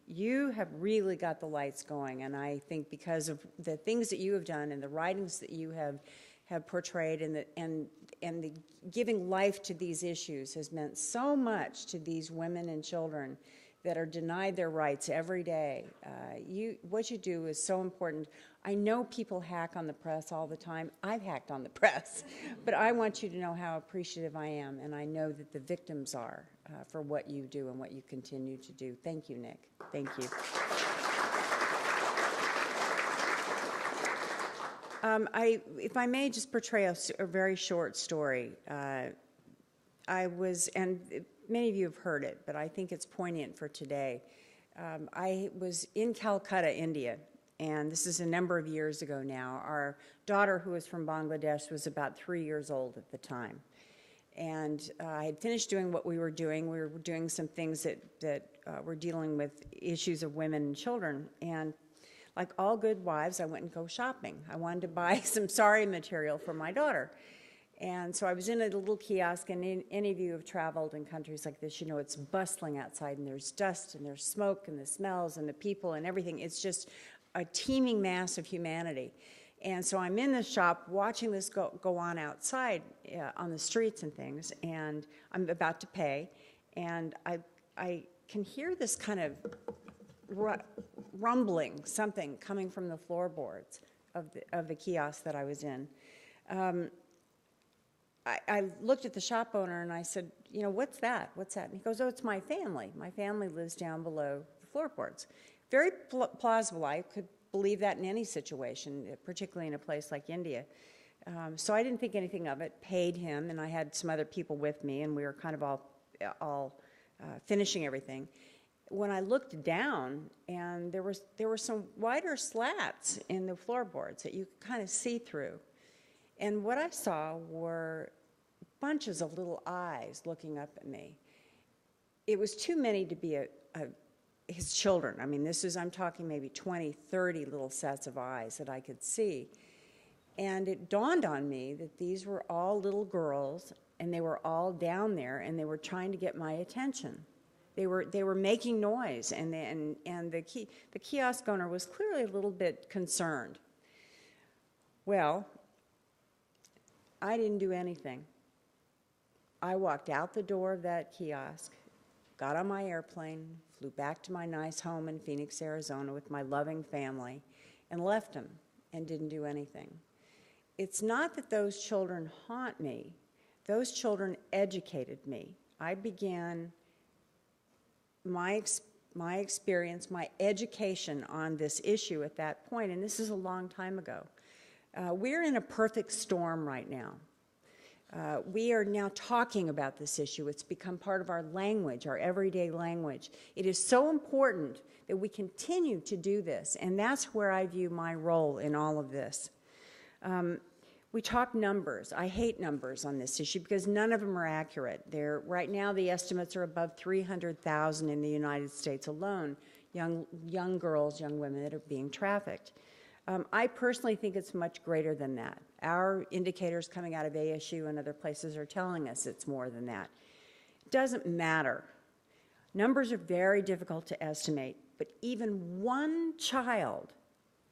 Speaker 8: You have really got the lights going, and I think because of the things that you have done and the writings that you have portrayed and the giving life to these issues has meant so much to these women and children that are denied their rights every day. What you do is so important. I know people hack on the press all the time. I've hacked on the press. But I want you to know how appreciative I am, and I know that the victims are for what you do and what you continue to do. Thank you, Nick. Thank you. If I may just portray a very short story. I was, and many of you have heard it, but I think it's poignant for today. I was in Calcutta, India, and this is a number of years ago now. Our daughter, who was from Bangladesh, was about 3 years old at the time. And I had finished doing what we were doing. We were doing some things that were dealing with issues of women and children. And like all good wives, I went and go shopping. I wanted to buy some sari material for my daughter. And so I was in a little kiosk, and any of you who have traveled in countries like this, you know it's bustling outside, and there's dust, and there's smoke, and the smells, and the people, and everything. It's just a teeming mass of humanity. And so I'm in the shop watching this go on outside on the streets and things, and I'm about to pay, and I can hear this kind of rumbling, something coming from the floorboards of the kiosk that I was in. I looked at the shop owner and I said, you know, what's that? What's that? And he goes, oh, it's my family. My family lives down below the floorboards. Very plausible. I could believe that in any situation, particularly in a place like India. So I didn't think anything of it, paid him, and I had some other people with me, and we were kind of all finishing everything. When I looked down, and there were some wider slats in the floorboards that you could kind of see through. And what I saw were bunches of little eyes looking up at me. It was too many to be his children. I mean, I'm talking maybe 20, 30 little sets of eyes that I could see. And it dawned on me that these were all little girls, and they were all down there, and they were trying to get my attention. They were making noise, and the kiosk owner was clearly a little bit concerned. Well, I didn't do anything. I walked out the door of that kiosk, got on my airplane, flew back to my nice home in Phoenix, Arizona with my loving family, and left them and didn't do anything. It's not that those children haunt me. Those children educated me. I began my experience, my education on this issue at that point, and this is a long time ago. We're in a perfect storm right now. We are now talking about this issue. It's become part of our language, our everyday language. It is so important that we continue to do this, and that's where I view my role in all of this. We talk numbers. I hate numbers on this issue because none of them are accurate. Right now, the estimates are above 300,000 in the United States alone, young girls, young women that are being trafficked. I personally think it's much greater than that. Our indicators coming out of ASU and other places are telling us it's more than that. It doesn't matter. Numbers are very difficult to estimate, but even one child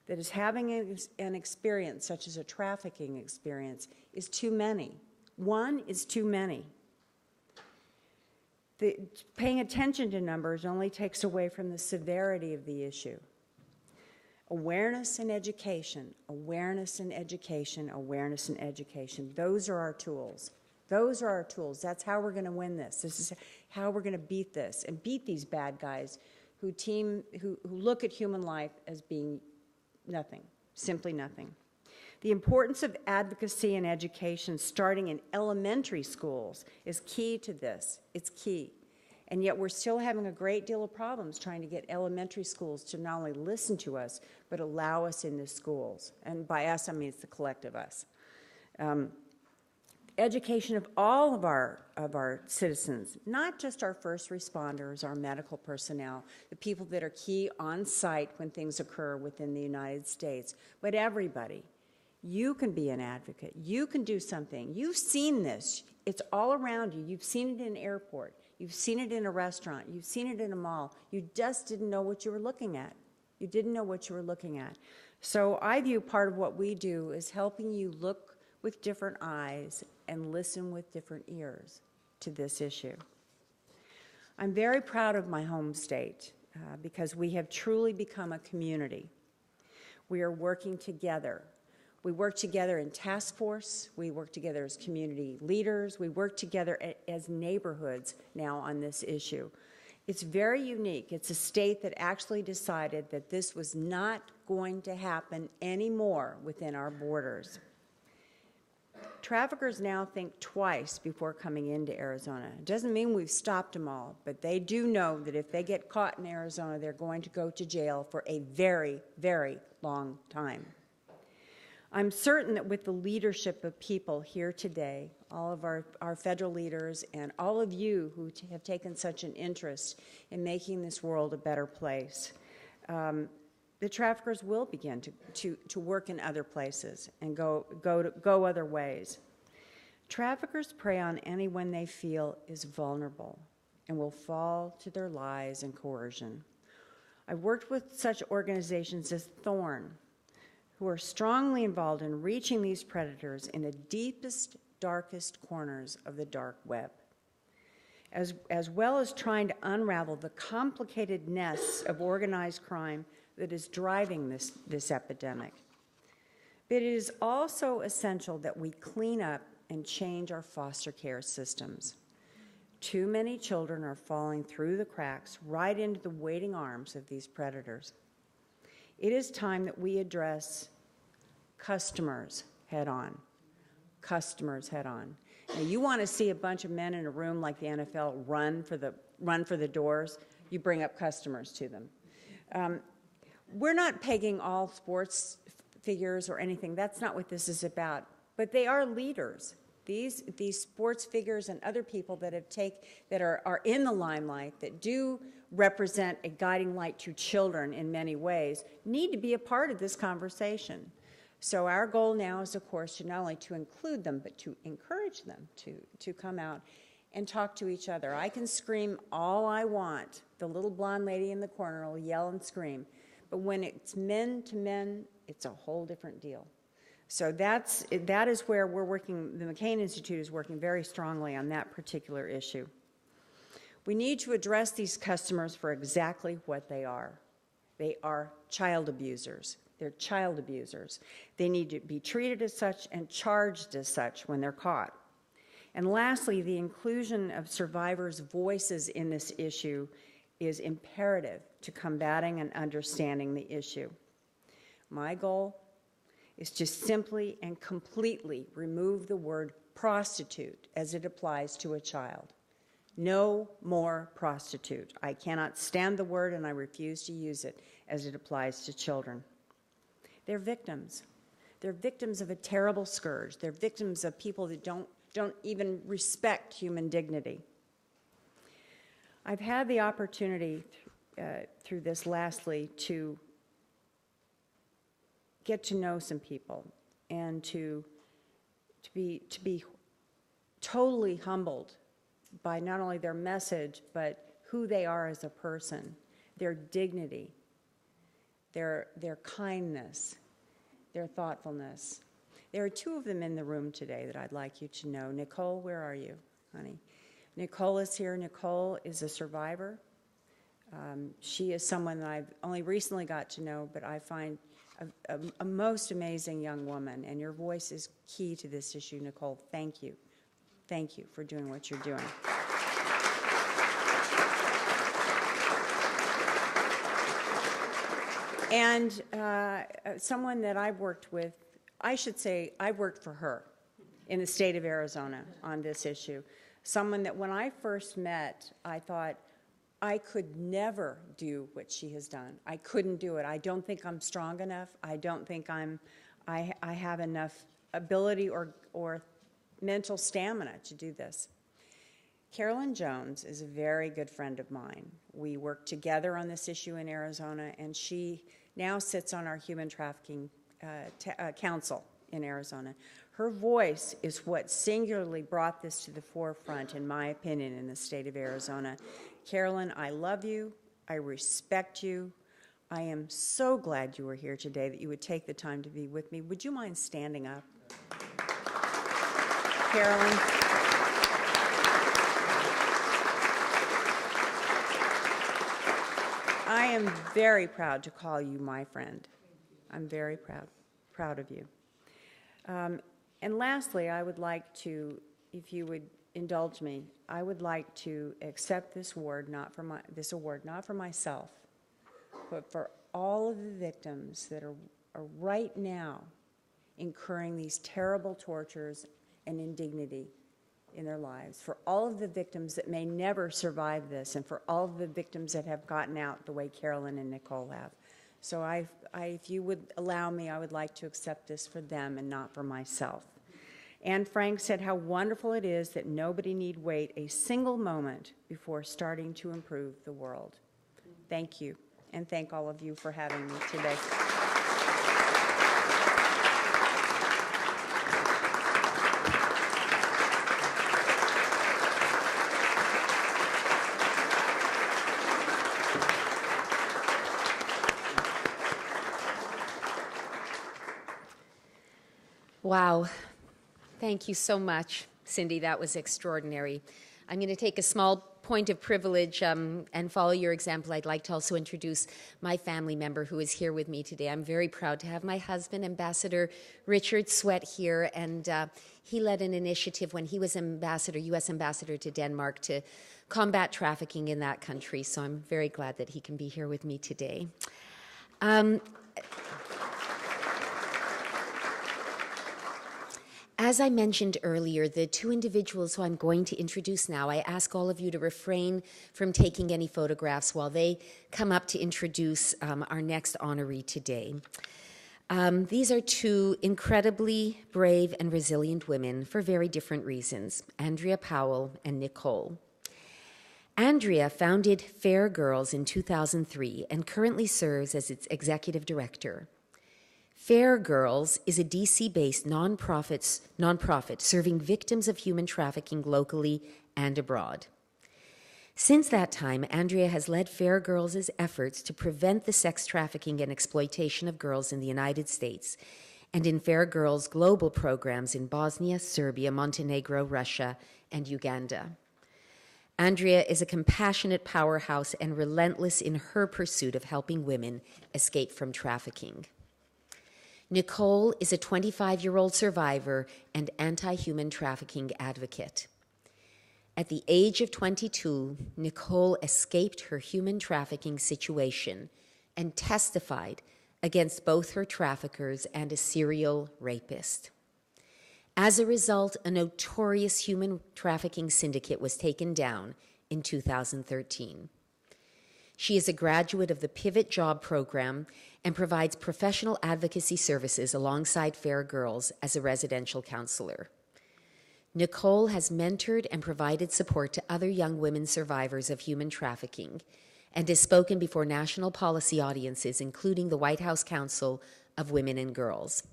Speaker 8: that is having an experience such as a trafficking experience is too many. One is too many. Paying attention to numbers only takes away from the severity of the issue. Awareness and education, awareness and education, awareness and education. Those are our tools. Those are our tools. That's how we're going to win this. This is how we're going to beat this and beat these bad guys who look at human life as being nothing, simply nothing. The importance of advocacy and education starting in elementary schools is key to this. It's key. And yet we're still having a great deal of problems trying to get elementary schools to not only listen to us, but allow us in the schools. And by us, I mean it's the collective us. Education of all of our citizens, not just our first responders, our medical personnel, the people that are key on site when things occur within the United States, but everybody. You can be an advocate. You can do something. You've seen this. It's all around you. You've seen it in an airport. You've seen it in a restaurant. You've seen it in a mall. You just didn't know what you were looking at. You didn't know what you were looking at. So I view part of what we do is helping you look with different eyes and listen with different ears to this issue. I'm very proud of my home state because we have truly become a community. We are working together. We work together in task force. We work together as community leaders. We work together as neighborhoods now on this issue. It's very unique. It's a state that actually decided that this was not going to happen anymore within our borders. Traffickers now think twice before coming into Arizona. It doesn't mean we've stopped them all, but they do know that if they get caught in Arizona, they're going to go to jail for a very, very long time. I'm certain that with the leadership of people here today, all of our federal leaders and all of you who have taken such an interest in making this world a better place, the traffickers will begin to work in other places and go other ways. Traffickers prey on anyone they feel is vulnerable and will fall to their lies and coercion. I've worked with such organizations as Thorn, who are strongly involved in reaching these predators in the deepest, darkest corners of the dark web, as well as trying to unravel the complicated nests of organized crime that is driving this epidemic. But it is also essential that we clean up and change our foster care systems. Too many children are falling through the cracks right into the waiting arms of these predators. It is time that we address customers head on. Customers head on. Now, you want to see a bunch of men in a room like the NFL run for the doors, you bring up customers to them. We're not pegging all sports figures or anything. That's not what this is about. But they are leaders. These sports figures and other people that are in the limelight, that do represent a guiding light to children in many ways, need to be a part of this conversation. So our goal now is, of course, to not only to include them, but to encourage them to come out and talk to each other. I can scream all I want. The little blonde lady in the corner will yell and scream. But when it's men to men, it's a whole different deal. So that is where we're working. The McCain Institute is working very strongly on that particular issue. We need to address these customers for exactly what they are. They are child abusers. They're child abusers. They need to be treated as such and charged as such when they're caught. And lastly, the inclusion of survivors' voices in this issue is imperative to combating and understanding the issue. My goal is to simply and completely remove the word prostitute as it applies to a child. No more prostitute. I cannot stand the word, and I refuse to use it as it applies to children. They're victims. They're victims of a terrible scourge. They're victims of people that don't even respect human dignity. I've had the opportunity through this, lastly, to get to know some people and to be totally humbled by not only their message, but who they are as a person, their dignity, their kindness, their thoughtfulness. There are two of them in the room today that I'd like you to know. Nicole, where are you, honey? Nicole is here. Nicole is a survivor. She is someone that I've only recently got to know, but I find a most amazing young woman, and your voice is key to this issue, Nicole. Thank you. Thank you for doing what you're doing. And someone that I've worked with, I should say I've worked for her in the state of Arizona on this issue. Someone that when I first met, I thought, I could never do what she has done. I couldn't do it. I don't think I'm strong enough. I don't think I have enough ability or mental stamina to do this. Carolyn Jones is a very good friend of mine. We worked together on this issue in Arizona, and she now sits on our Human Trafficking Council in Arizona. Her voice is what singularly brought this to the forefront, in my opinion, in the state of Arizona. Carolyn, I love you. I respect you. I am so glad you were here today, that you would take the time to be with me. Would you mind standing up? Carolyn. I am very proud to call you my friend. I'm very proud of you. And lastly, I would like to, if you would indulge me, I would like to accept this award not for myself, but for all of the victims that are right now incurring these terrible tortures and indignity in their lives, for all of the victims that may never survive this, and for all of the victims that have gotten out the way Carolyn and Nicole have. So if you would allow me, I would like to accept this for them and not for myself. Anne Frank said how wonderful it is that nobody need wait a single moment before starting to improve the world. Thank you, and thank all of you for having me today.
Speaker 1: Wow. Thank you so much, Cindy. That was extraordinary. I'm going to take a small point of privilege and follow your example. I'd like to also introduce my family member who is here with me today. I'm very proud to have my husband, Ambassador Richard Swett, here, and he led an initiative when he was U.S. Ambassador to Denmark to combat trafficking in that country, so I'm very glad that he can be here with me today. As I mentioned earlier, the two individuals who I'm going to introduce now, I ask all of you to refrain from taking any photographs while they come up to introduce our next honoree today. These are two incredibly brave and resilient women for very different reasons, Andrea Powell and Nicole. Andrea founded Fair Girls in 2003 and currently serves as its executive director. Fair Girls is a DC-based nonprofit serving victims of human trafficking locally and abroad. Since that time, Andrea has led Fair Girls' efforts to prevent the sex trafficking and exploitation of girls in the United States and in Fair Girls' global programs in Bosnia, Serbia, Montenegro, Russia, and Uganda. Andrea is a compassionate powerhouse and relentless in her pursuit of helping women escape from trafficking. Nicole is a 25-year-old survivor and anti-human trafficking advocate. At the age of 22, Nicole escaped her human trafficking situation and testified against both her traffickers and a serial rapist. As a result, a notorious human trafficking syndicate was taken down in 2013. She is a graduate of the Pivot Job Program and provides professional advocacy services alongside Fair Girls as a residential counselor. Nicole has mentored and provided support to other young women survivors of human trafficking and has spoken before national policy audiences, including the White House Council of Women and Girls.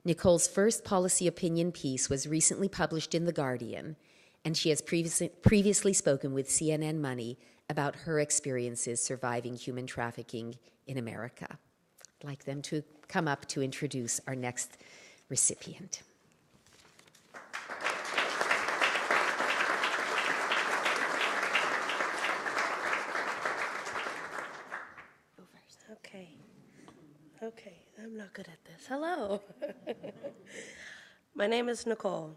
Speaker 1: Nicole's first policy opinion piece was recently published in The Guardian, and she has previously spoken with CNN Money about her experiences surviving human trafficking in America. I'd like them to come up to introduce our next recipient.
Speaker 9: Okay, I'm not good at this. Hello. My name is Nicole,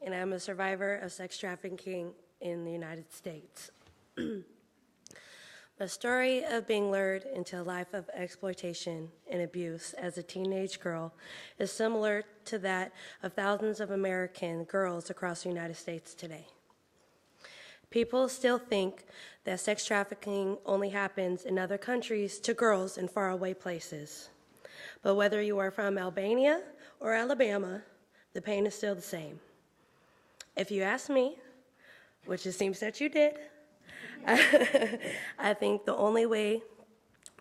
Speaker 9: and I'm a survivor of sex trafficking in the United States. My story of being lured into a life of exploitation and abuse as a teenage girl is similar to that of thousands of American girls across the United States today. People still think that sex trafficking only happens in other countries to girls in faraway places. But whether you are from Albania or Alabama, the pain is still the same. If you ask me, which it seems that you did, I think the only way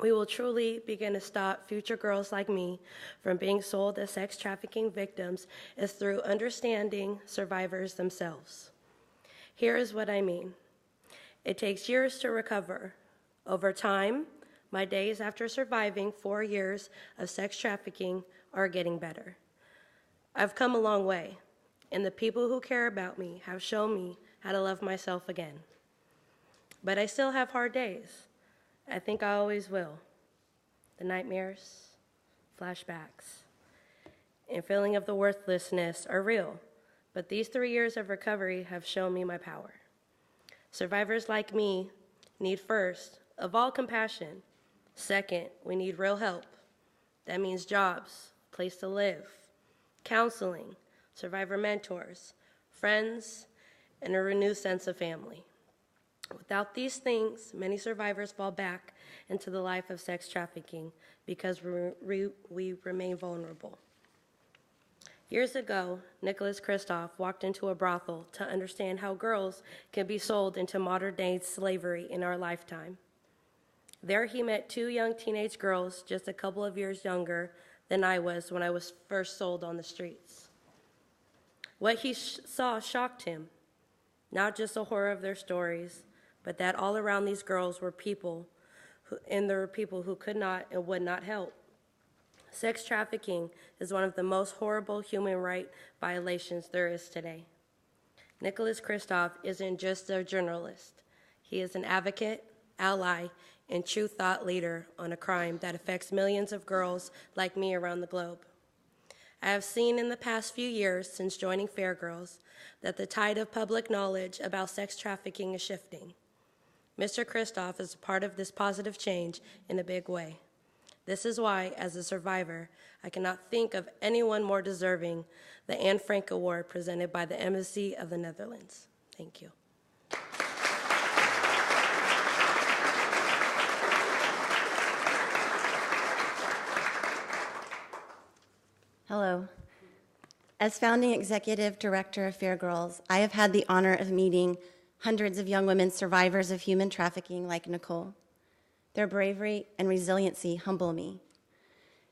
Speaker 9: we will truly begin to stop future girls like me from being sold as sex trafficking victims is through understanding survivors themselves. Here is what I mean. It takes years to recover. Over time, my days after surviving 4 years of sex trafficking are getting better. I've come a long way, and the people who care about me have shown me how to love myself again. But I still have hard days. I think I always will. The nightmares, flashbacks, and feeling of the worthlessness are real, but these 3 years of recovery have shown me my power. Survivors like me need, first of all, compassion. Second, we need real help. That means jobs, place to live, counseling, survivor mentors, friends, and a renewed sense of family. Without these things, many survivors fall back into the life of sex trafficking because we remain vulnerable. Years ago, Nicholas Kristof walked into a brothel to understand how girls can be sold into modern-day slavery in our lifetime. There he met 2 young teenage girls just a couple of years younger than I was when I was first sold on the streets. What he saw shocked him, not just the horror of their stories, but that all around these girls were people, and there were people who could not and would not help. Sex trafficking is one of the most horrible human rights violations there is today. Nicholas Kristof isn't just a journalist. He is an advocate, ally, and true thought leader on a crime that affects millions of girls like me around the globe. I have seen in the past few years since joining Fair Girls that the tide of public knowledge about sex trafficking is shifting. Mr. Kristof is a part of this positive change in a big way. This is why, as a survivor, I cannot think of anyone more deserving the Anne Frank Award presented by the Embassy of the Netherlands. Thank you.
Speaker 10: Hello. As founding executive director of Fair Girls, I have had the honor of meeting hundreds of young women survivors of human trafficking like Nicole. Their bravery and resiliency humble me.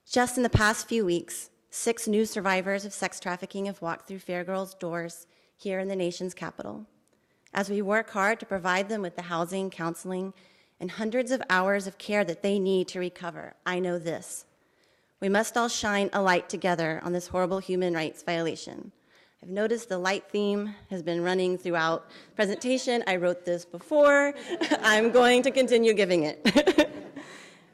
Speaker 10: Just in the past few weeks, 6 new survivors of sex trafficking have walked through Fair Girls' doors here in the nation's capital. As we work hard to provide them with the housing, counseling, and hundreds of hours of care that they need to recover, I know this: we must all shine a light together on this horrible human rights violation. I've noticed the light theme has been running throughout the presentation. I wrote this before. I'm going to continue giving it.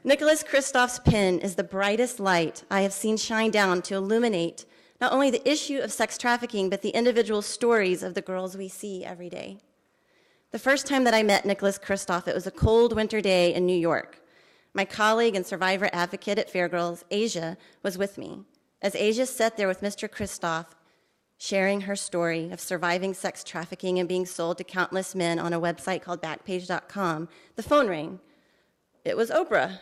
Speaker 10: Nicholas Kristof's pen is the brightest light I have seen shine down to illuminate not only the issue of sex trafficking, but the individual stories of the girls we see every day. The first time that I met Nicholas Kristof, it was a cold winter day in New York. My colleague and survivor advocate at Fair Girls, Asia, was with me. As Asia sat there with Mr. Kristof, sharing her story of surviving sex trafficking and being sold to countless men on a website called Backpage.com, the phone rang. It was Oprah.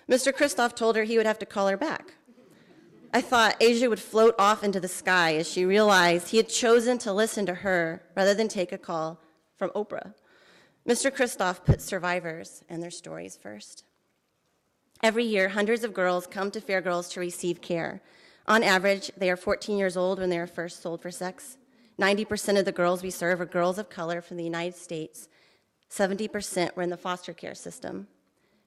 Speaker 10: Mr. Kristof told her he would have to call her back. I thought Asia would float off into the sky as she realized he had chosen to listen to her rather than take a call from Oprah. Mr. Kristof put survivors and their stories first. Every year, hundreds of girls come to Fair Girls to receive care. On average, they are 14 years old when they are first sold for sex. 90% of the girls we serve are girls of color from the United States. 70% were in the foster care system.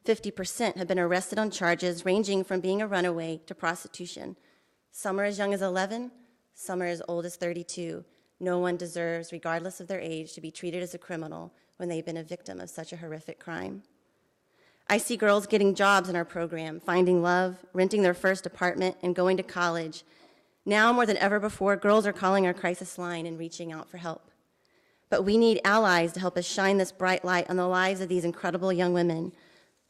Speaker 10: 50% have been arrested on charges ranging from being a runaway to prostitution. Some are as young as 11, some are as old as 32. No one deserves, regardless of their age, to be treated as a criminal when they've been a victim of such a horrific crime. I see girls getting jobs in our program, finding love, renting their first apartment, and going to college. Now, more than ever before, girls are calling our crisis line and reaching out for help. But we need allies to help us shine this bright light on the lives of these incredible young women.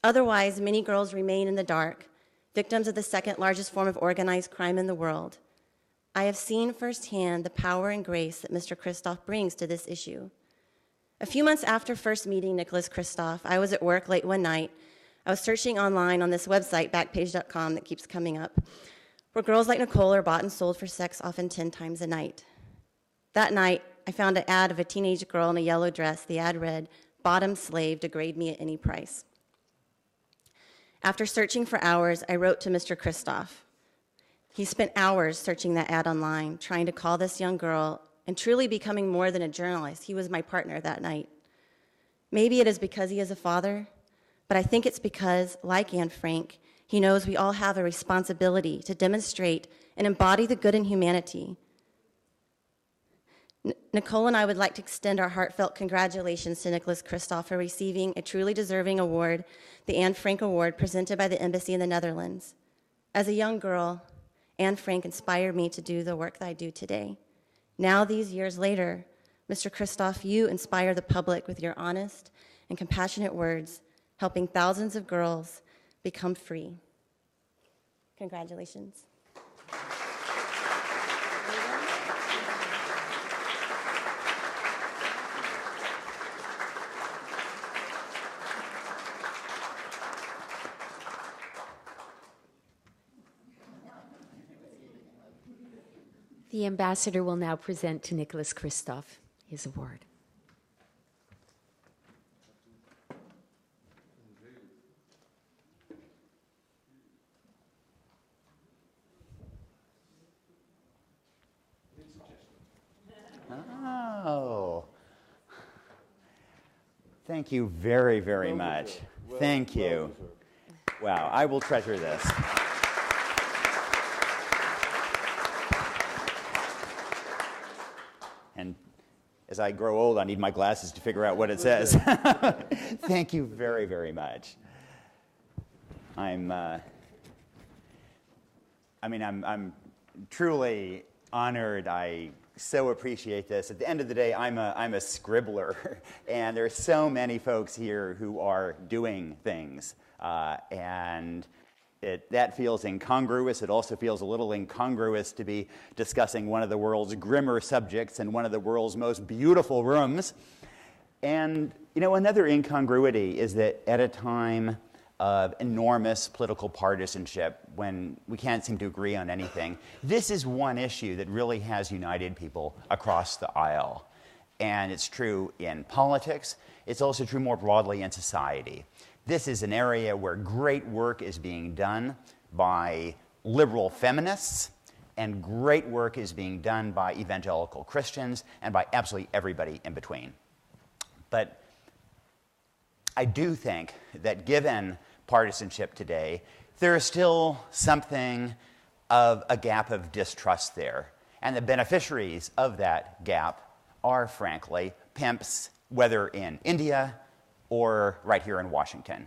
Speaker 10: Otherwise, many girls remain in the dark, victims of the second largest form of organized crime in the world. I have seen firsthand the power and grace that Mr. Kristof brings to this issue. A few months after first meeting Nicholas Kristof, I was at work late one night. I was searching online on this website, Backpage.com, that keeps coming up, where girls like Nicole are bought and sold for sex often 10 times a night. That night, I found an ad of a teenage girl in a yellow dress. The ad read, "Bottom slave, degrade me at any price." After searching for hours, I wrote to Mr. Kristof. He spent hours searching that ad online, trying to call this young girl, and truly becoming more than a journalist. He was my partner that night. Maybe it is because he is a father, but I think it's because, like Anne Frank, he knows we all have a responsibility to demonstrate and embody the good in humanity. Nicole and I would like to extend our heartfelt congratulations to Nicholas Kristof for receiving a truly deserving award, the Anne Frank Award, presented by the Embassy in the Netherlands. As a young girl, Anne Frank inspired me to do the work that I do today. Now, these years later, Mr. Kristof, you inspire the public with your honest and compassionate words, helping thousands of girls become free. Congratulations.
Speaker 1: The ambassador will now present to Nicholas Kristof his award.
Speaker 11: Oh, thank you very, very much. Thank you. Wow, I will treasure this. And as I grow old, I need my glasses to figure out what it says. Thank you very, very much. I'm truly honored. I so appreciate this. At the end of the day, I'm a scribbler, and there are so many folks here who are doing things, and that feels incongruous. It also feels a little incongruous to be discussing one of the world's grimmer subjects in one of the world's most beautiful rooms. And, you know, another incongruity is that at a time of enormous political partisanship, when we can't seem to agree on anything, this is one issue that really has united people across the aisle. And it's true in politics. It's also true more broadly in society. This is an area where great work is being done by liberal feminists, and great work is being done by evangelical Christians, and by absolutely everybody in between. But I do think that given partisanship today, there is still something of a gap of distrust there. And the beneficiaries of that gap are, frankly, pimps, whether in India or right here in Washington.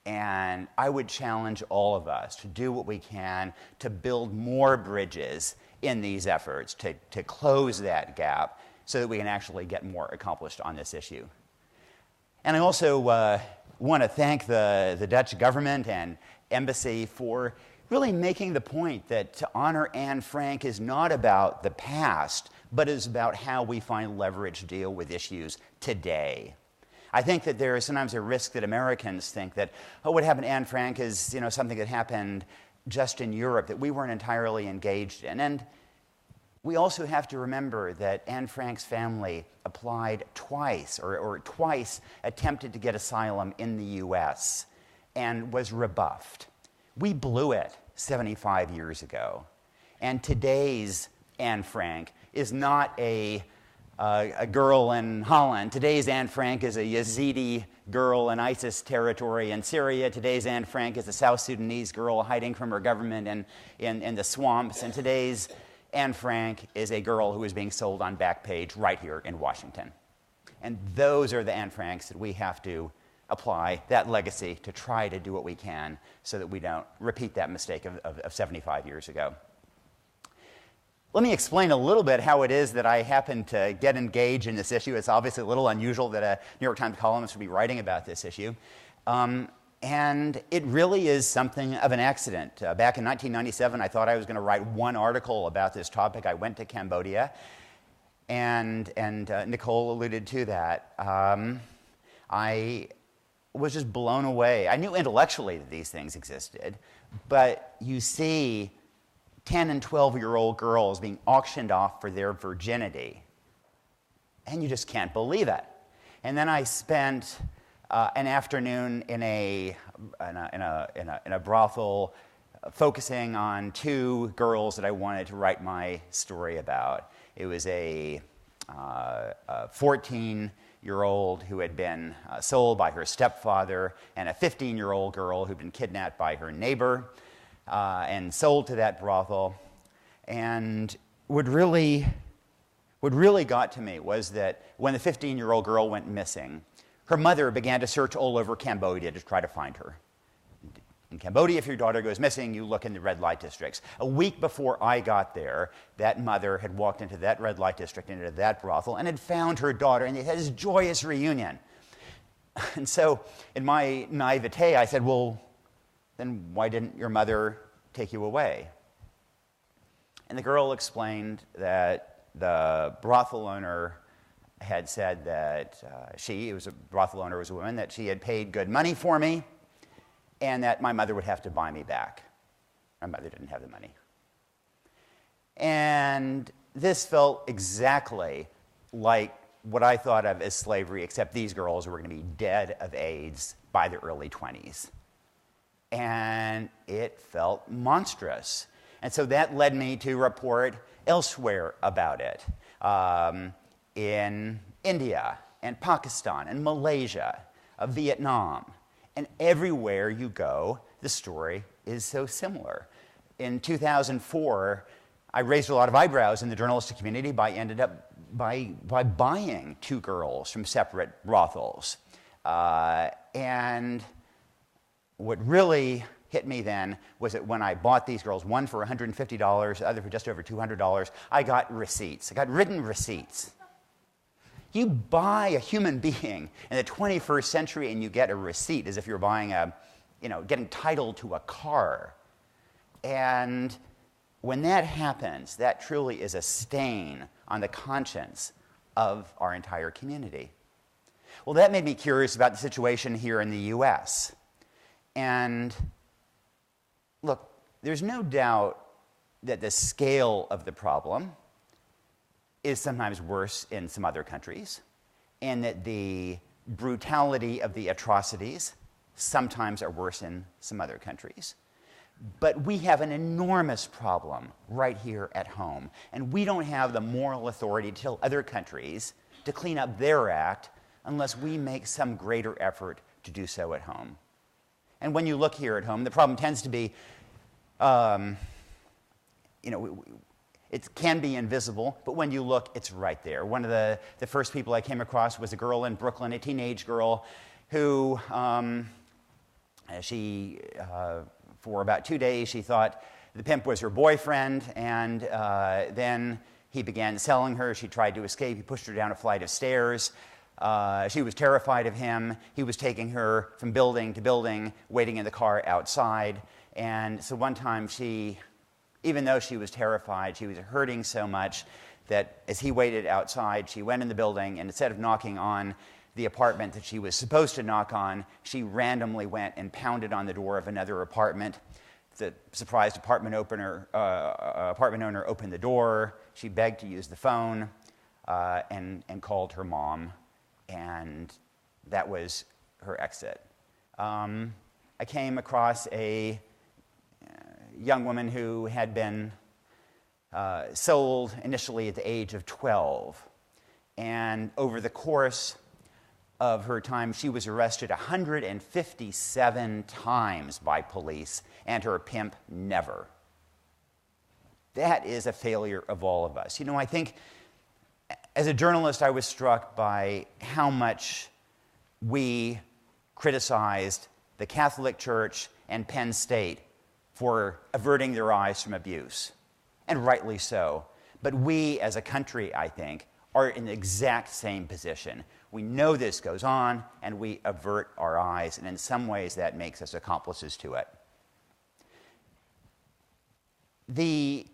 Speaker 11: And I would challenge all of us to do what we can to build more bridges in these efforts to close that gap so that we can actually get more accomplished on this issue. And I also want to thank the Dutch government and embassy for really making the point that to honor Anne Frank is not about the past, but is about how we find leverage to deal with issues today. I think that there is sometimes a risk that Americans think that, oh, what happened to Anne Frank is, you know, something that happened just in Europe that we weren't entirely engaged in. And we also have to remember that Anne Frank's family applied twice, or twice attempted to get asylum in the US and was rebuffed. We blew it 75 years ago. And today's Anne Frank is not a girl in Holland. Today's Anne Frank is a Yazidi girl in ISIS territory in Syria. Today's Anne Frank is a South Sudanese girl hiding from her government in the swamps. And today's Anne Frank is a girl who is being sold on Backpage right here in Washington. And those are the Anne Franks that we have to apply that legacy to try to do what we can so that we don't repeat that mistake of 75 years ago. Let me explain a little bit how it is that I happen to get engaged in this issue. It's obviously a little unusual that a New York Times columnist would be writing about this issue. And it really is something of an accident. Back in 1997, I thought I was going to write one article about this topic. I went to Cambodia, and Nicole alluded to that. I was just blown away. I knew intellectually that these things existed, but you see 10 and 12-year-old girls being auctioned off for their virginity, and you just can't believe it. And then I spent an afternoon in a brothel, focusing on two girls that I wanted to write my story about. It was a 14-year-old who had been sold by her stepfather, and a 15-year-old girl who'd been kidnapped by her neighbor and sold to that brothel. And what really got to me was that when the 15-year-old girl went missing, her mother began to search all over Cambodia to try to find her. In Cambodia, if your daughter goes missing, you look in the red light districts. A week before I got there, that mother had walked into that red light district, into that brothel, and had found her daughter, and they had this joyous reunion. And so, in my naivete, I said, well, then why didn't your mother take you away? And the girl explained that the brothel owner had said that it was a brothel owner, was a woman, that she had paid good money for me, and that my mother would have to buy me back. My mother didn't have the money. And this felt exactly like what I thought of as slavery, except these girls were going to be dead of AIDS by the early 20s. And it felt monstrous. And so that led me to report elsewhere about it, in India and Pakistan and Malaysia, Vietnam. And everywhere you go, the story is so similar. In 2004, I raised a lot of eyebrows in the journalistic community by buying 2 girls from separate brothels. And what really hit me then was that when I bought these girls, one for $150, the other for just over $200, I got receipts. I got written receipts. You buy a human being in the 21st century and you get a receipt as if you're buying getting title to a car. And when that happens, that truly is a stain on the conscience of our entire community. Well, that made me curious about the situation here in the US. And look, there's no doubt that the scale of the problem is sometimes worse in some other countries, and that the brutality of the atrocities sometimes are worse in some other countries. But we have an enormous problem right here at home, and we don't have the moral authority to tell other countries to clean up their act unless we make some greater effort to do so at home. And when you look here at home, the problem tends to be, it can be invisible, but when you look, it's right there. One of the first people I came across was a girl in Brooklyn, a teenage girl, who for about 2 days, she thought the pimp was her boyfriend, and then he began selling her. She tried to escape. He pushed her down a flight of stairs. She was terrified of him. He was taking her from building to building, waiting in the car outside. And so one time even though she was terrified, she was hurting so much that as he waited outside, she went in the building, and instead of knocking on the apartment that she was supposed to knock on, she randomly went and pounded on the door of another apartment. The surprised apartment owner opened the door. She begged to use the phone and called her mom, and that was her exit. I came across a young woman who had been sold initially at the age of 12. And over the course of her time, she was arrested 157 times by police, and her pimp never. That is a failure of all of us. I think as a journalist, I was struck by how much we criticized the Catholic Church and Penn State for averting their eyes from abuse, and rightly so. But we, as a country, I think, are in the exact same position. We know this goes on, and we avert our eyes, and in some ways that makes us accomplices to it. The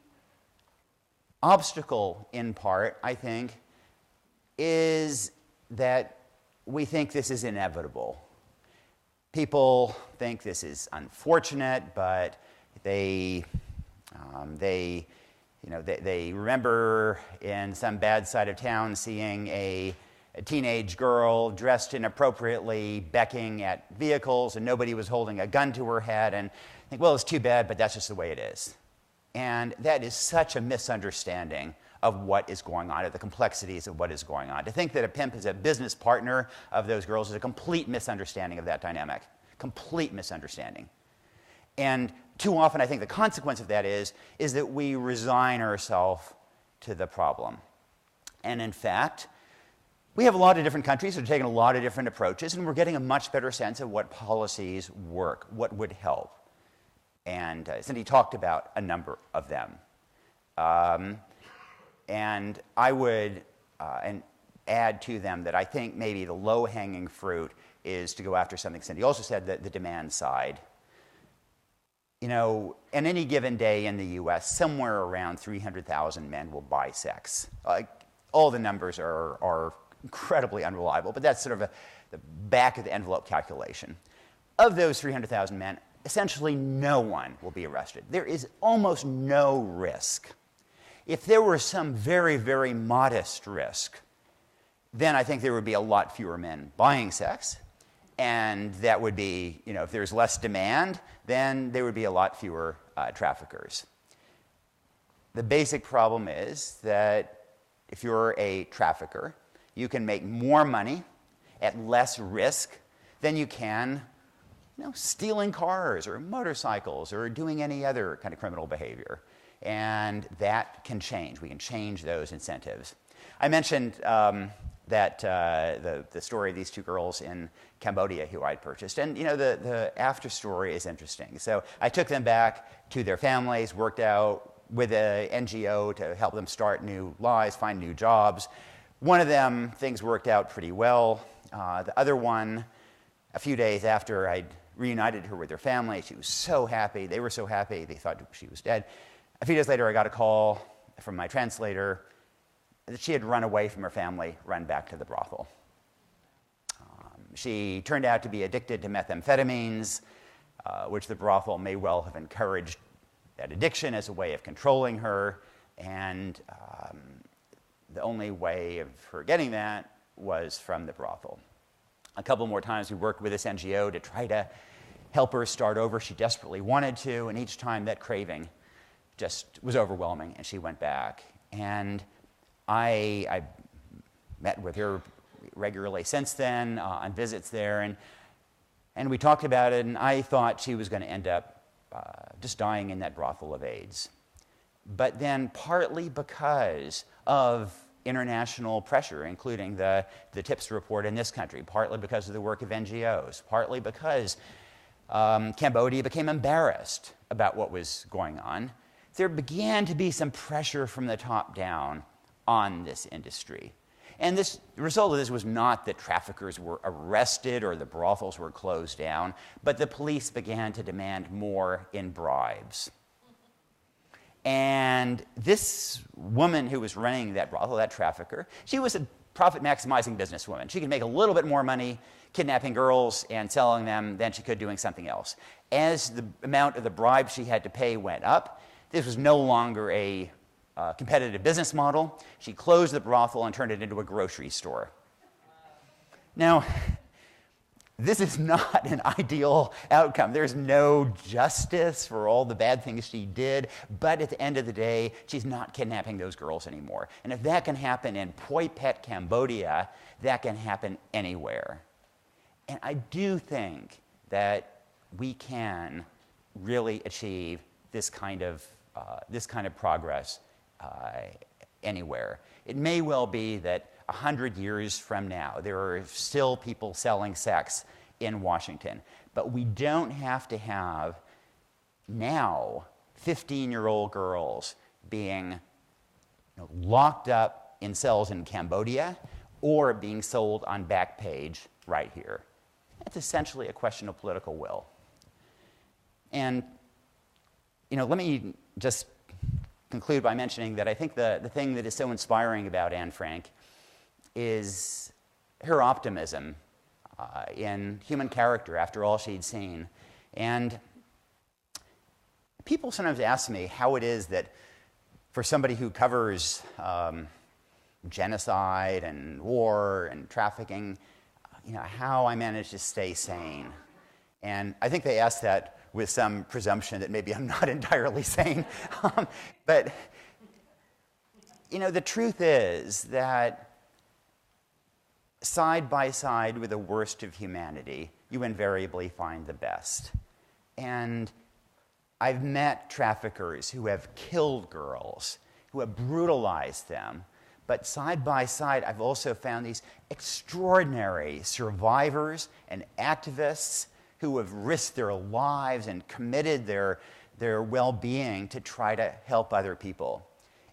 Speaker 11: obstacle, in part, I think, is that we think this is inevitable. People think this is unfortunate, but they remember in some bad side of town seeing a teenage girl dressed inappropriately, becking at vehicles, and nobody was holding a gun to her head, and think, well, it's too bad, but that's just the way it is. And that is such a misunderstanding of what is going on, of the complexities of what is going on. To think that a pimp is a business partner of those girls is a complete misunderstanding of that dynamic. Complete misunderstanding. And too often, I think the consequence of that is that we resign ourselves to the problem. And in fact, we have a lot of different countries that are taking a lot of different approaches, and we're getting a much better sense of what policies work, what would help. And Cindy talked about a number of them. And I would add to them that I think maybe the low-hanging fruit is to go after something Cindy also said, the demand side. You know, on any given day in the US, somewhere around 300,000 men will buy sex. All the numbers are incredibly unreliable, but that's sort of the back of the envelope calculation. Of those 300,000 men, essentially no one will be arrested. There is almost no risk. If there were some very, very modest risk, then I think there would be a lot fewer men buying sex. And that would be, you know, if there's less demand, then there would be a lot fewer traffickers. The basic problem is that if you're a trafficker, you can make more money at less risk than you can, you know, stealing cars or motorcycles or doing any other kind of criminal behavior. And that can change. We can change those incentives. I mentioned that the story of these two girls in Cambodia who I'd purchased. And, you know, the after story is interesting. So I took them back to their families, worked out with an NGO to help them start new lives, find new jobs. One of them, things worked out pretty well. The other one, a few days after I'd reunited her with her family, she was so happy. They were so happy. They thought she was dead. A few days later, I got a call from my translator that she had run away from her family, run back to the brothel. She turned out to be addicted to methamphetamines, which the brothel may well have encouraged that addiction as a way of controlling her. And the only way of her getting that was from the brothel. A couple more times we worked with this NGO to try to help her start over. She desperately wanted to, and each time that craving just was overwhelming, and she went back. And I met with her regularly since then on visits there, and we talked about it, and I thought she was going to end up just dying in that brothel of AIDS. But then partly because of international pressure, including the TIPS report in this country, partly because of the work of NGOs, partly because Cambodia became embarrassed about what was going on, there began to be some pressure from the top down on this industry. And the result of this was not that traffickers were arrested or the brothels were closed down, but the police began to demand more in bribes. And this woman who was running that brothel, that trafficker, she was a profit-maximizing businesswoman. She could make a little bit more money kidnapping girls and selling them than she could doing something else. As the amount of the bribe she had to pay went up, this was no longer a competitive business model. She closed the brothel and turned it into a grocery store. Now, this is not an ideal outcome. There's no justice for all the bad things she did, but at the end of the day, she's not kidnapping those girls anymore. And if that can happen in Poi Phet, Cambodia, that can happen anywhere. And I do think that we can really achieve this kind of progress anywhere. It may well be that 100 years from now, there are still people selling sex in Washington. But we don't have to have now 15-year-old girls being locked up in cells in Cambodia or being sold on Backpage right here. It's essentially a question of political will. And let me just conclude by mentioning that I think the thing that is so inspiring about Anne Frank is her optimism in human character after all she'd seen. And people sometimes ask me how it is that for somebody who covers genocide and war and trafficking, how I manage to stay sane. And I think they ask that with some presumption that maybe I'm not entirely sane. But, the truth is that side by side with the worst of humanity, you invariably find the best. And I've met traffickers who have killed girls, who have brutalized them. But side by side, I've also found these extraordinary survivors and activists who have risked their lives and committed their their well-being to try to help other people.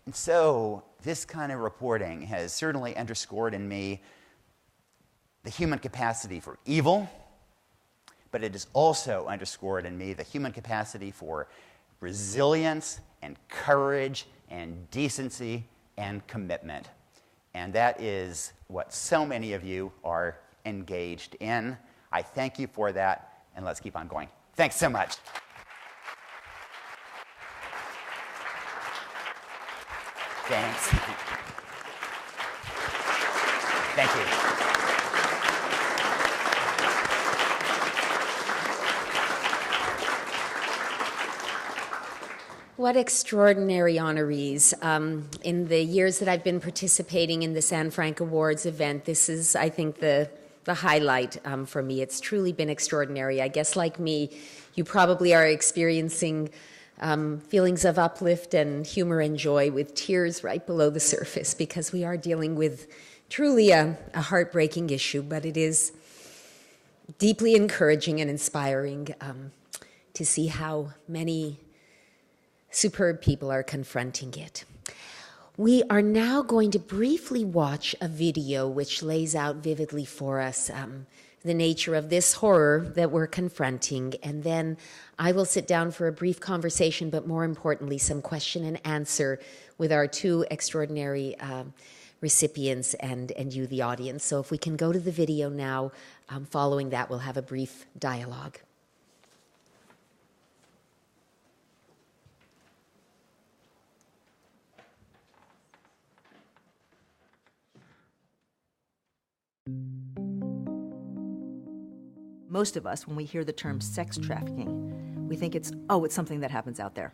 Speaker 11: And so this kind of reporting has certainly underscored in me the human capacity for evil, but it has also underscored in me the human capacity for resilience and courage and decency and commitment. And that is what so many of you are engaged in. I thank you for that, and let's keep on going. Thanks so much. Thanks. Thank you.
Speaker 1: What extraordinary honorees. In the years that I've been participating in the San Frank Awards event, this is, I think, the highlight for me. It's truly been extraordinary. I guess, like me, you probably are experiencing feelings of uplift and humor and joy with tears right below the surface, because we are dealing with truly a heartbreaking issue, but it is deeply encouraging and inspiring to see how many superb people are confronting it. We are now going to briefly watch a video which lays out vividly for us the nature of this horror that we're confronting, and then I will sit down for a brief conversation, but more importantly, some question and answer with our two extraordinary recipients and you, the audience. So if we can go to the video now, following that, we'll have a brief dialogue.
Speaker 12: Most of us, when we hear the term sex trafficking, we think it's something that happens out there.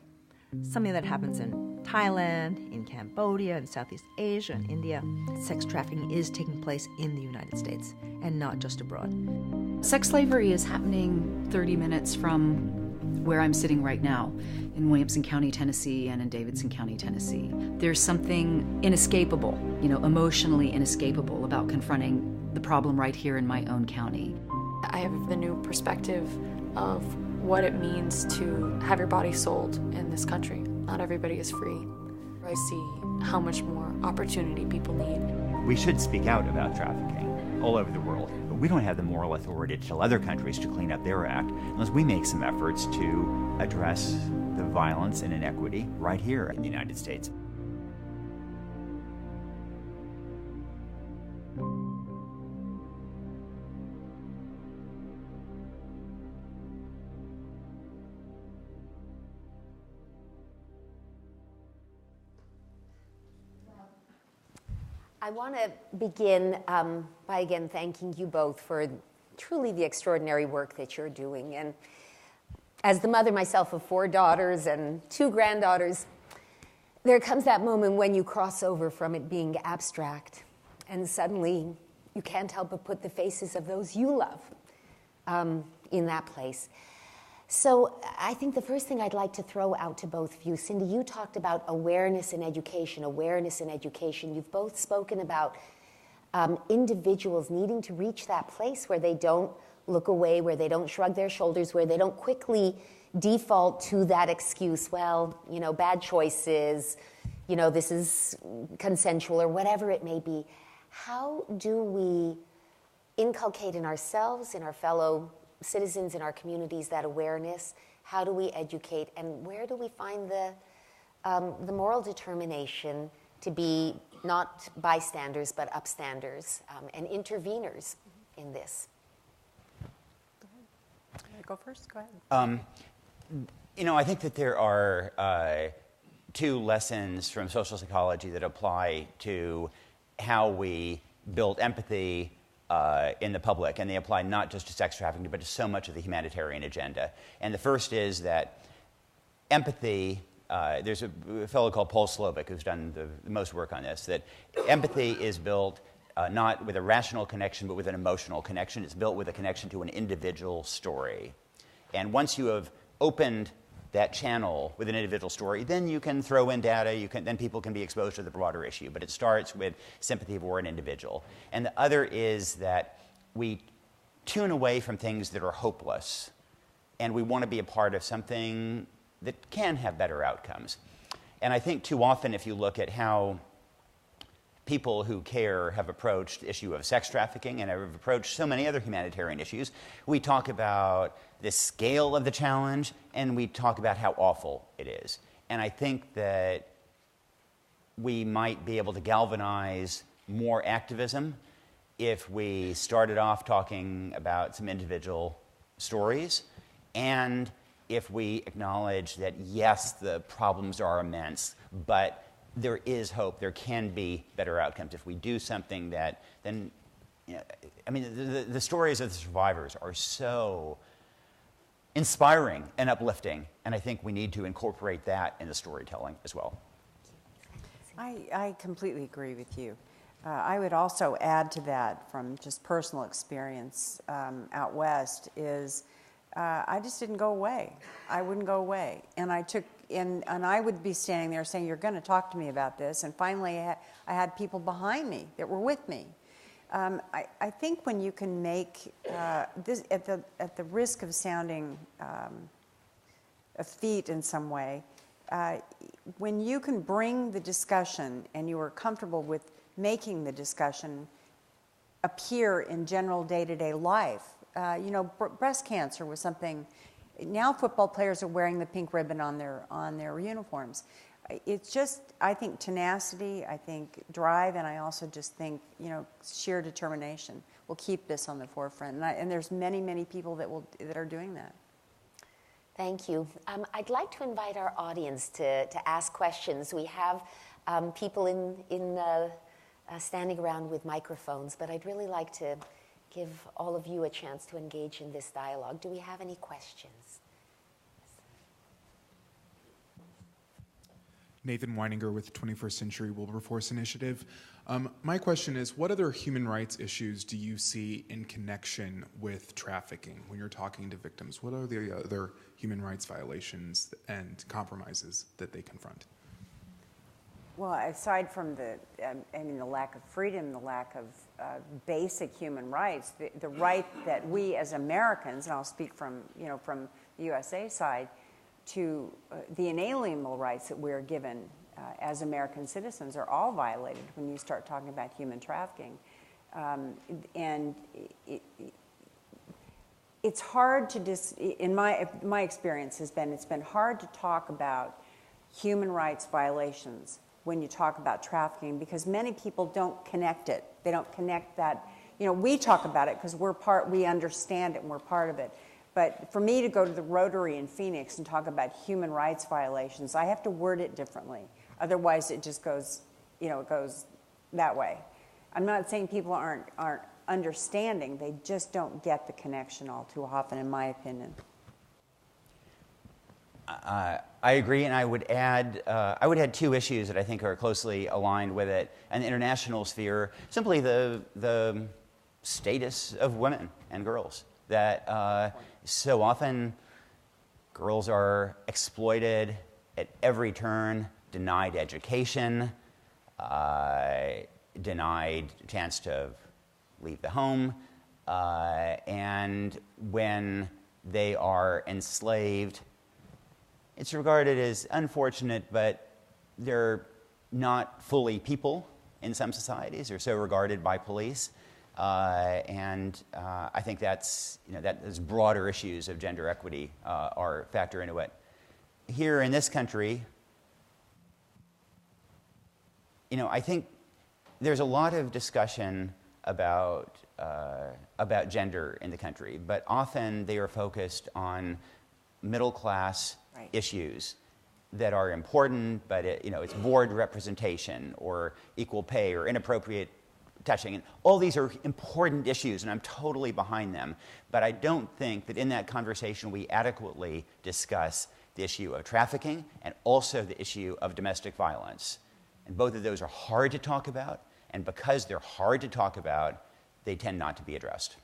Speaker 12: Something that happens in Thailand, in Cambodia, in Southeast Asia, in India. Sex trafficking is taking place in the United States and not just abroad.
Speaker 13: Sex slavery is happening 30 minutes from where I'm sitting right now, in Williamson County, Tennessee, and in Davidson County, Tennessee. There's something inescapable, emotionally inescapable about confronting the problem right here in my own county.
Speaker 14: I have the new perspective of what it means to have your body sold in this country. Not everybody is free. I see how much more opportunity people need.
Speaker 11: We should speak out about trafficking all over the world, but we don't have the moral authority to tell other countries to clean up their act unless we make some efforts to address the violence and inequity right here in the United States.
Speaker 1: I want to begin by again thanking you both for truly the extraordinary work that you're doing. And as the mother myself of 4 daughters and 2 granddaughters, there comes that moment when you cross over from it being abstract and suddenly you can't help but put the faces of those you love in that place. So I think the first thing I'd like to throw out to both of you, Cindy, you talked about awareness in education, You've both spoken about individuals needing to reach that place where they don't look away, where they don't shrug their shoulders, where they don't quickly default to that excuse, well, bad choices, this is consensual or whatever it may be. How do we inculcate in ourselves, in our fellow citizens in our communities, that awareness? How do we educate, and where do we find the moral determination to be not bystanders but upstanders and interveners in this?
Speaker 8: Go ahead. You want to go first? Go ahead.
Speaker 11: I think that there are 2 lessons from social psychology that apply to how we build empathy in the public, and they apply not just to sex trafficking, but to so much of the humanitarian agenda. And the first is that empathy, there's a fellow called Paul Slovic who's done the most work on this, that empathy is built not with a rational connection, but with an emotional connection. It's built with a connection to an individual story. And once you have opened that channel with an individual story, then you can throw in data, then people can be exposed to the broader issue. But it starts with sympathy for an individual. And the other is that we tune away from things that are hopeless, and we want to be a part of something that can have better outcomes. And I think too often, if you look at how people who care have approached the issue of sex trafficking and have approached so many other humanitarian issues, we talk about the scale of the challenge and we talk about how awful it is. And I think that we might be able to galvanize more activism if we started off talking about some individual stories, and if we acknowledge that, yes, the problems are immense, but there is hope, there can be better outcomes. If we do something that, then, you know, I mean, the stories of the survivors are so inspiring and uplifting, and I think we need to incorporate that in the storytelling as well.
Speaker 8: I completely agree with you. I would also add to that from just personal experience out west is I just didn't go away. I wouldn't go away. And I would be standing there saying, you're going to talk to me about this. And finally, I had people behind me that were with me. I think when you can make this, at the risk of sounding effete in some way, when you can bring the discussion and you are comfortable with making the discussion appear in general day-to-day life. You know, breast cancer was something. Now football players are wearing the pink ribbon on their uniforms. It's just, I think, tenacity, I think drive, and I also just think, you know, sheer determination will keep this on the forefront. And there's many, many people that are doing that.
Speaker 1: Thank you. I'd like to invite our audience to ask questions. We have people standing around with microphones, but I'd really like to give all of you a chance to engage in this dialogue. Do we have any questions?
Speaker 15: Nathan Weininger with 21st Century Wilberforce Initiative. My question is, what other human rights issues do you see in connection with trafficking when you're talking to victims? What are the other human rights violations and compromises that they confront?
Speaker 8: Well, aside from the lack of freedom, the lack of basic human rights, the right that we as Americans, and I'll speak from the USA side, to the inalienable rights that we're given as American citizens are all violated when you start talking about human trafficking. And it's hard to, in my experience has been, it's been hard to talk about human rights violations when you talk about trafficking because many people don't connect it. They don't connect that, you know, we talk about it because we understand it and we're part of it. But for me to go to the Rotary in Phoenix and talk about human rights violations, I have to word it differently. Otherwise, it just goes, you know, it goes that way. I'm not saying people aren't understanding. They just don't get the connection all too often, in my opinion.
Speaker 11: I agree, and I would add two issues that I think are closely aligned with it. In the international sphere, simply the status of women and girls. That so often girls are exploited at every turn, denied education, denied a chance to leave the home, and when they are enslaved, it's regarded as unfortunate, but they're not fully people in some societies. They're so regarded by police. And I think that's, that those broader issues of gender equity are factor into it. Here in this country, I think there's a lot of discussion about gender in the country, but often they are focused on middle-class issues that are important, but it's board representation or equal pay or inappropriate touching. And all these are important issues, and I'm totally behind them. But I don't think that in that conversation we adequately discuss the issue of trafficking and also the issue of domestic violence. And both of those are hard to talk about, and because they're hard to talk about, they tend not to be addressed.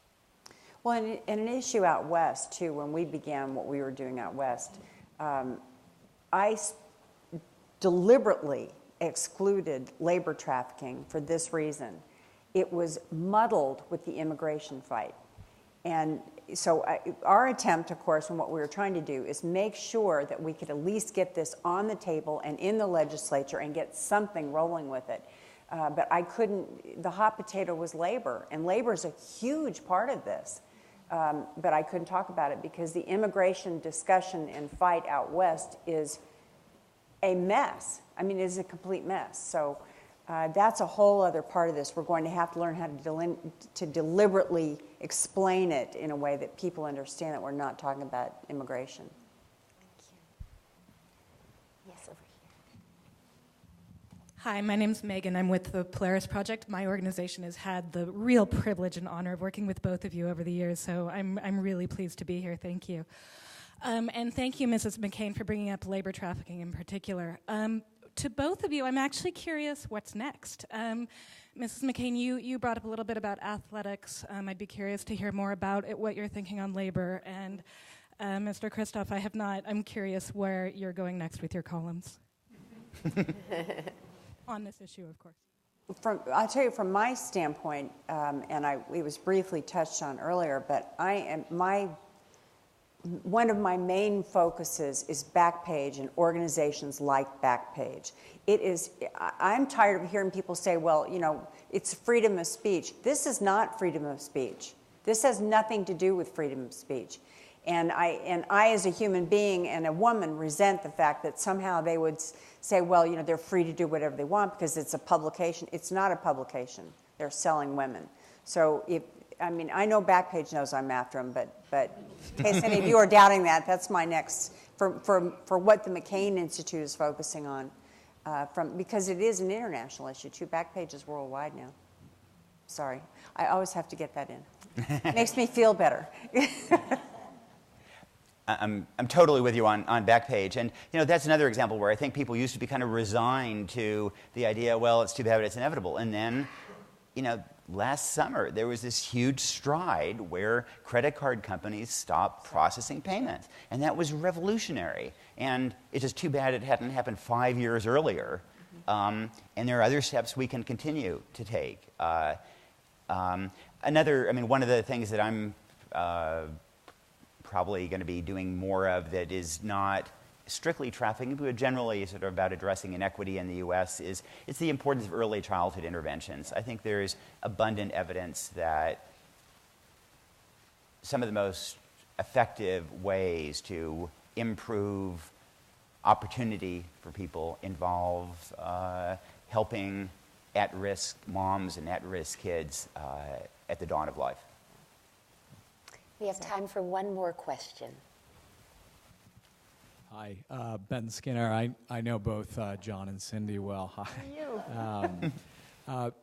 Speaker 8: Well, and an issue out west, too, when we began what we were doing out west, I deliberately excluded labor trafficking for this reason. It was muddled with the immigration fight. And our attempt, of course, and what we were trying to do is make sure that we could at least get this on the table and in the legislature and get something rolling with it. But I couldn't, the hot potato was labor, and labor is a huge part of this. But I couldn't talk about it because the immigration discussion and fight out west is a mess. I mean, it is a complete mess. So that's a whole other part of this. We're going to have to learn how to deliberately explain it in a way that people understand that we're not talking about immigration.
Speaker 16: Thank you. Yes, over here.
Speaker 17: Hi, my name's Megan. I'm with the Polaris Project. My organization has had the real privilege and honor of working with both of you over the years, so I'm really pleased to be here. Thank you. And thank you, Mrs. McCain, for bringing up labor trafficking in particular. To both of you, I'm actually curious what's next. Mrs. McCain, you brought up a little bit about athletics. I'd be curious to hear more about it, what you're thinking on labor. And Mr. Kristof, I have not. I'm curious where you're going next with your columns. On this issue, of course.
Speaker 8: I'll tell you from my standpoint, and it was briefly touched on earlier, but one of my main focuses is Backpage and organizations like Backpage. I'm tired of hearing people say, well, you know, it's freedom of speech. This is not freedom of speech. This has nothing to do with freedom of speech. And I, as a human being and a woman, resent the fact that somehow they would say, well, you know, they're free to do whatever they want because it's a publication. It's not a publication. They're selling women. So I know Backpage knows I'm after them, but in case any of you are doubting that, that's my next, for what the McCain Institute is focusing on, because it is an international issue too. Backpage is worldwide now. Sorry, I always have to get that in. Makes me feel better.
Speaker 11: I'm totally with you on Backpage, and you know that's another example where I think people used to be kind of resigned to the idea, well, it's too bad, it's inevitable, and then, you know, last summer there was this huge stride where credit card companies stopped processing payments, and that was revolutionary. And it's just too bad it hadn't happened 5 years earlier. And there are other steps we can continue to take. One of the things that I'm probably going to be doing more of that is not strictly trafficking, but generally sort of about addressing inequity in the U.S. It's the importance of early childhood interventions. I think there's abundant evidence that some of the most effective ways to improve opportunity for people involve helping at-risk moms and at-risk kids at the dawn of life.
Speaker 16: We have time for one more question.
Speaker 18: Hi, Ben Skinner. I know both John and Cindy well. Hi.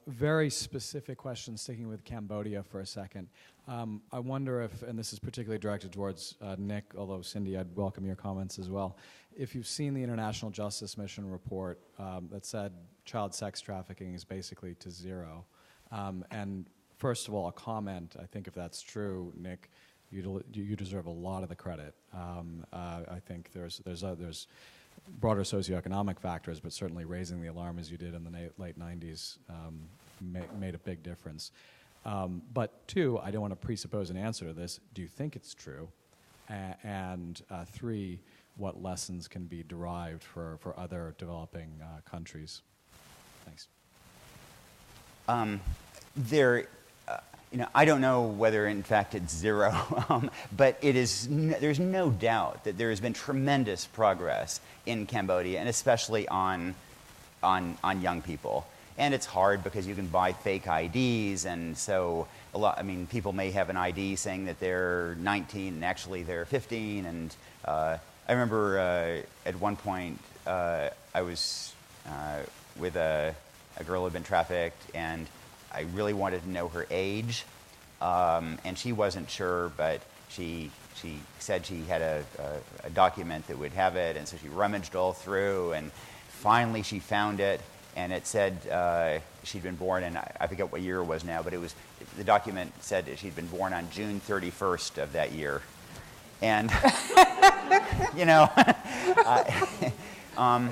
Speaker 18: Very specific question, sticking with Cambodia for a second. I wonder if, and this is particularly directed towards Nick, although Cindy, I'd welcome your comments as well. If you've seen the International Justice Mission report that said child sex trafficking is basically to zero. And first of all, a comment, I think if that's true, Nick, you deserve a lot of the credit. I think there's broader socioeconomic factors, but certainly raising the alarm as you did in the late 90s made a big difference. But two, I don't want to presuppose an answer to this. Do you think it's true? And three, what lessons can be derived for other developing countries? Thanks.
Speaker 11: I don't know whether, in fact, it's zero, but there's no doubt that there has been tremendous progress in Cambodia, and especially on young people. And it's hard because you can buy fake IDs, and so people may have an ID saying that they're 19 and actually they're 15. And I remember at one point I was with a girl who had been trafficked, and I really wanted to know her age, and she wasn't sure, but she said she had a document that would have it, and so she rummaged all through, and finally she found it, and it said she'd been born, and I forget what year it was now, but the document said that she'd been born on June 31st of that year. And,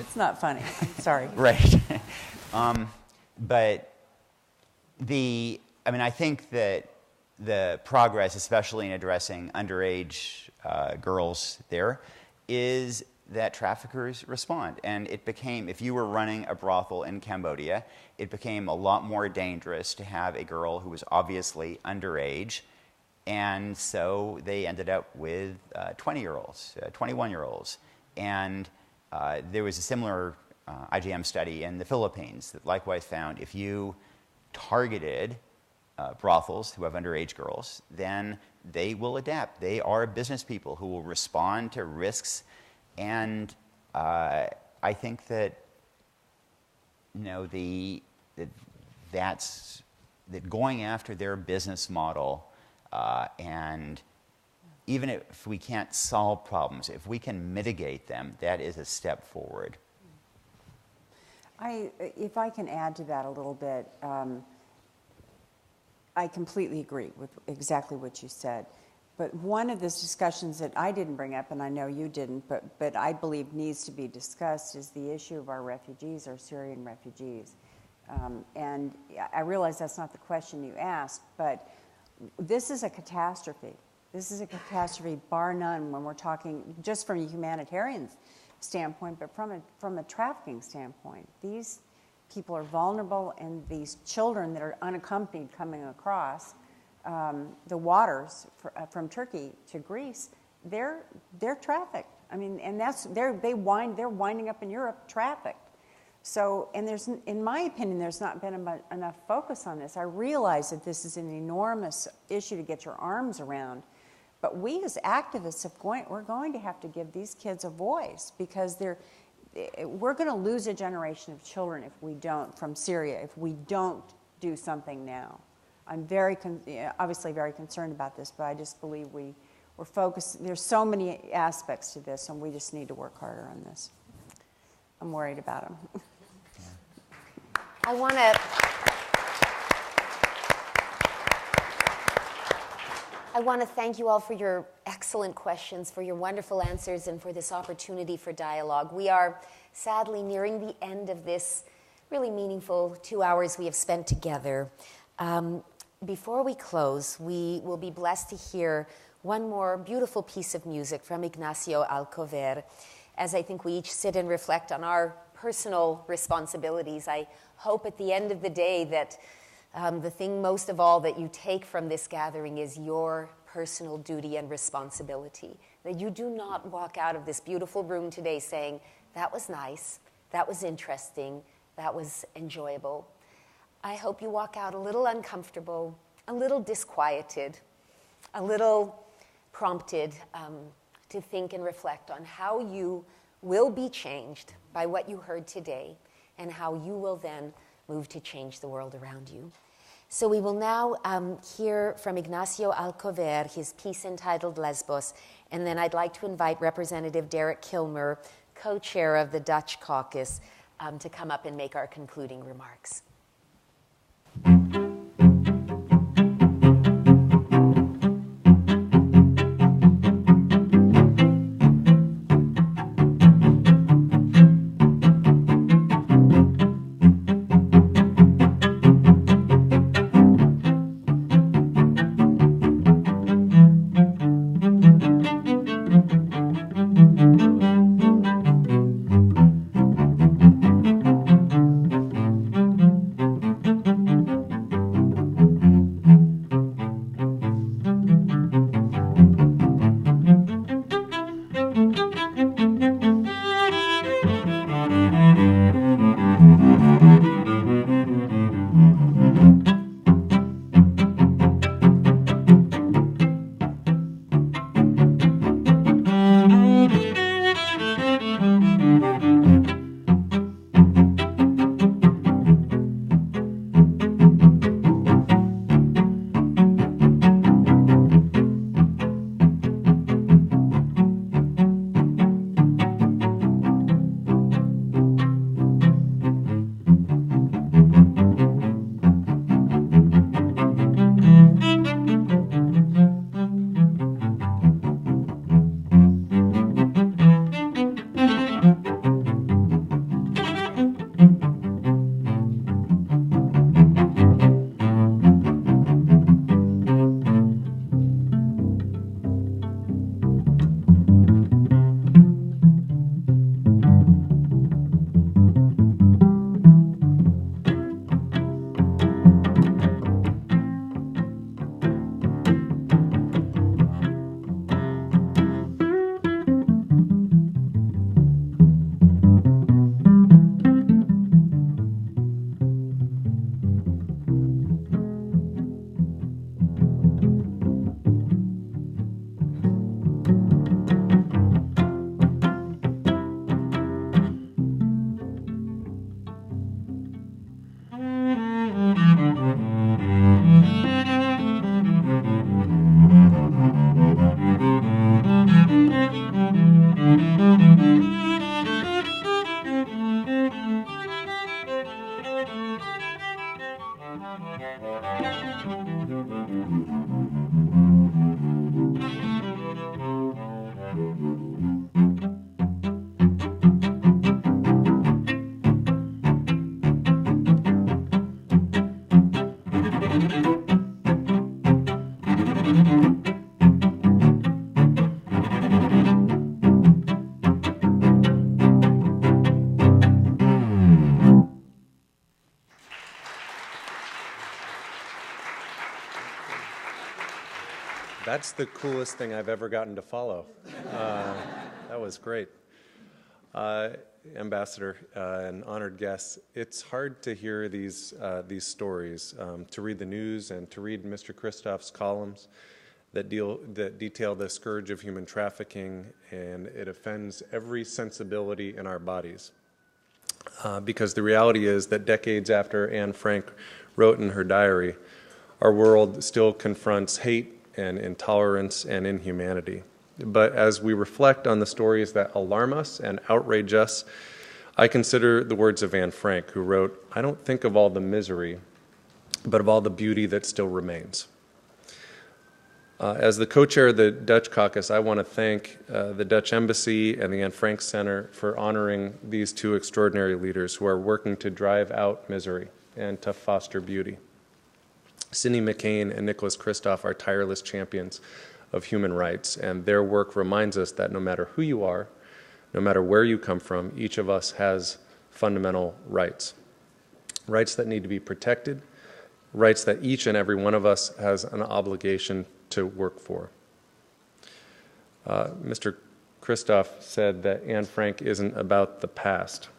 Speaker 8: it's not funny. Sorry.
Speaker 11: Right. But I think that the progress, especially in addressing underage girls there, is that traffickers respond. And it became, if you were running a brothel in Cambodia, it became a lot more dangerous to have a girl who was obviously underage. And so they ended up with 20-year-olds, 21-year-olds. And there was a similar IGM study in the Philippines that likewise found if you targeted brothels who have underage girls, then they will adapt. They are business people who will respond to risks. And I think that, you know, that going after their business model, and even if we can't solve problems, if we can mitigate them, that is a step forward.
Speaker 8: If I can add to that a little bit, I completely agree with exactly what you said. But one of the discussions that I didn't bring up, and I know you didn't, but I believe needs to be discussed, is the issue of our refugees, our Syrian refugees. And I realize that's not the question you asked, but this is a catastrophe. This is a catastrophe bar none when we're talking just from a humanitarian standpoint, but from a trafficking standpoint. These people are vulnerable, and these children that are unaccompanied coming across the waters from Turkey to Greece, they're trafficked. I mean, and they're winding up in Europe trafficked. So, and in my opinion, there's not been enough focus on this. I realize that this is an enormous issue to get your arms around, but we as activists we're going to have to give these kids a voice, because we're going to lose a generation of children if we don't, from Syria, if we don't do something now. I'm obviously very concerned about this, but I just believe we're focused. There's so many aspects to this, and we just need to work harder on this. I'm worried about them.
Speaker 16: I want to thank you all for your excellent questions, for your wonderful answers, and for this opportunity for dialogue. We are sadly nearing the end of this really meaningful 2 hours we have spent together. Before we close, we will be blessed to hear one more beautiful piece of music from IGNACIO ALCOVER. As I think we each sit and reflect on our personal responsibilities, I hope at the end of the day that the thing most of all that you take from this gathering is your personal duty and responsibility. That you do not walk out of this beautiful room today saying, that was nice, that was interesting, that was enjoyable. I hope you walk out a little uncomfortable, a little disquieted, a little prompted to think and reflect on how you will be changed by what you heard today, and how you will then move to change the world around you. So we will now hear from IGNACIO ALCOVER, his piece entitled Lesbos, and then I'd like to invite Representative Derek Kilmer, co-chair of the Dutch caucus, to come up and make our concluding remarks.
Speaker 19: That's the coolest thing I've ever gotten to follow. That was great. Ambassador and honored guests, it's hard to hear these stories, to read the news and to read Mr. Kristof's columns that detail the scourge of human trafficking, and it offends every sensibility in our bodies. Because the reality is that decades after Anne Frank wrote in her diary, our world still confronts hate and intolerance and inhumanity. But as we reflect on the stories that alarm us and outrage us, I consider the words of Anne Frank, who wrote, "I don't think of all the misery, but of all the beauty that still remains." As the co-chair of the Dutch caucus, I want to thank the Dutch Embassy and the Anne Frank Center for honoring these two extraordinary leaders who are working to drive out misery and to foster beauty. Cindy McCain and Nicholas Kristof are tireless champions of human rights, and their work reminds us that no matter who you are, no matter where you come from, each of us has fundamental rights. Rights that need to be protected, rights that each and every one of us has an obligation to work for. Mr. Kristof said that Anne Frank isn't about the past.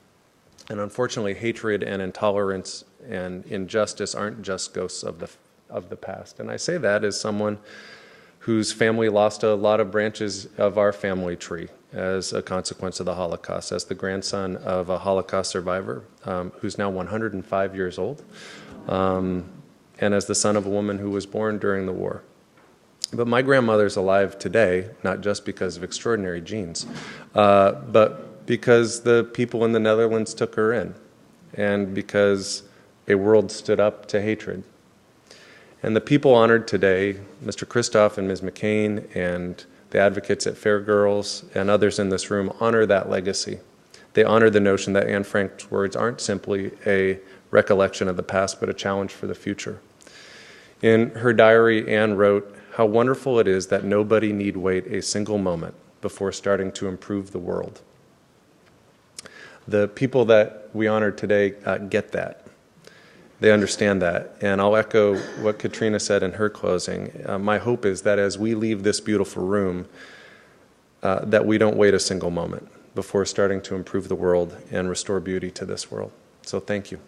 Speaker 19: And unfortunately, hatred and intolerance and injustice aren't just ghosts of the past. And I say that as someone whose family lost a lot of branches of our family tree as a consequence of the Holocaust, as the grandson of a Holocaust survivor who's now 105 years old, and as the son of a woman who was born during the war. But my grandmother's alive today, not just because of extraordinary genes, but because the people in the Netherlands took her in, and because a world stood up to hatred. And the people honored today, Mr. Kristof and Ms. McCain and the advocates at Fair Girls and others in this room honor that legacy. They honor the notion that Anne Frank's words aren't simply a recollection of the past, but a challenge for the future. In her diary, Anne wrote, "How wonderful it is that nobody need wait a single moment before starting to improve the world." The people that we honor today get that. They understand that. And I'll echo what Katrina said in her closing. My hope is that as we leave this beautiful room, that we don't wait a single moment before starting to improve the world and restore beauty to this world. So thank you.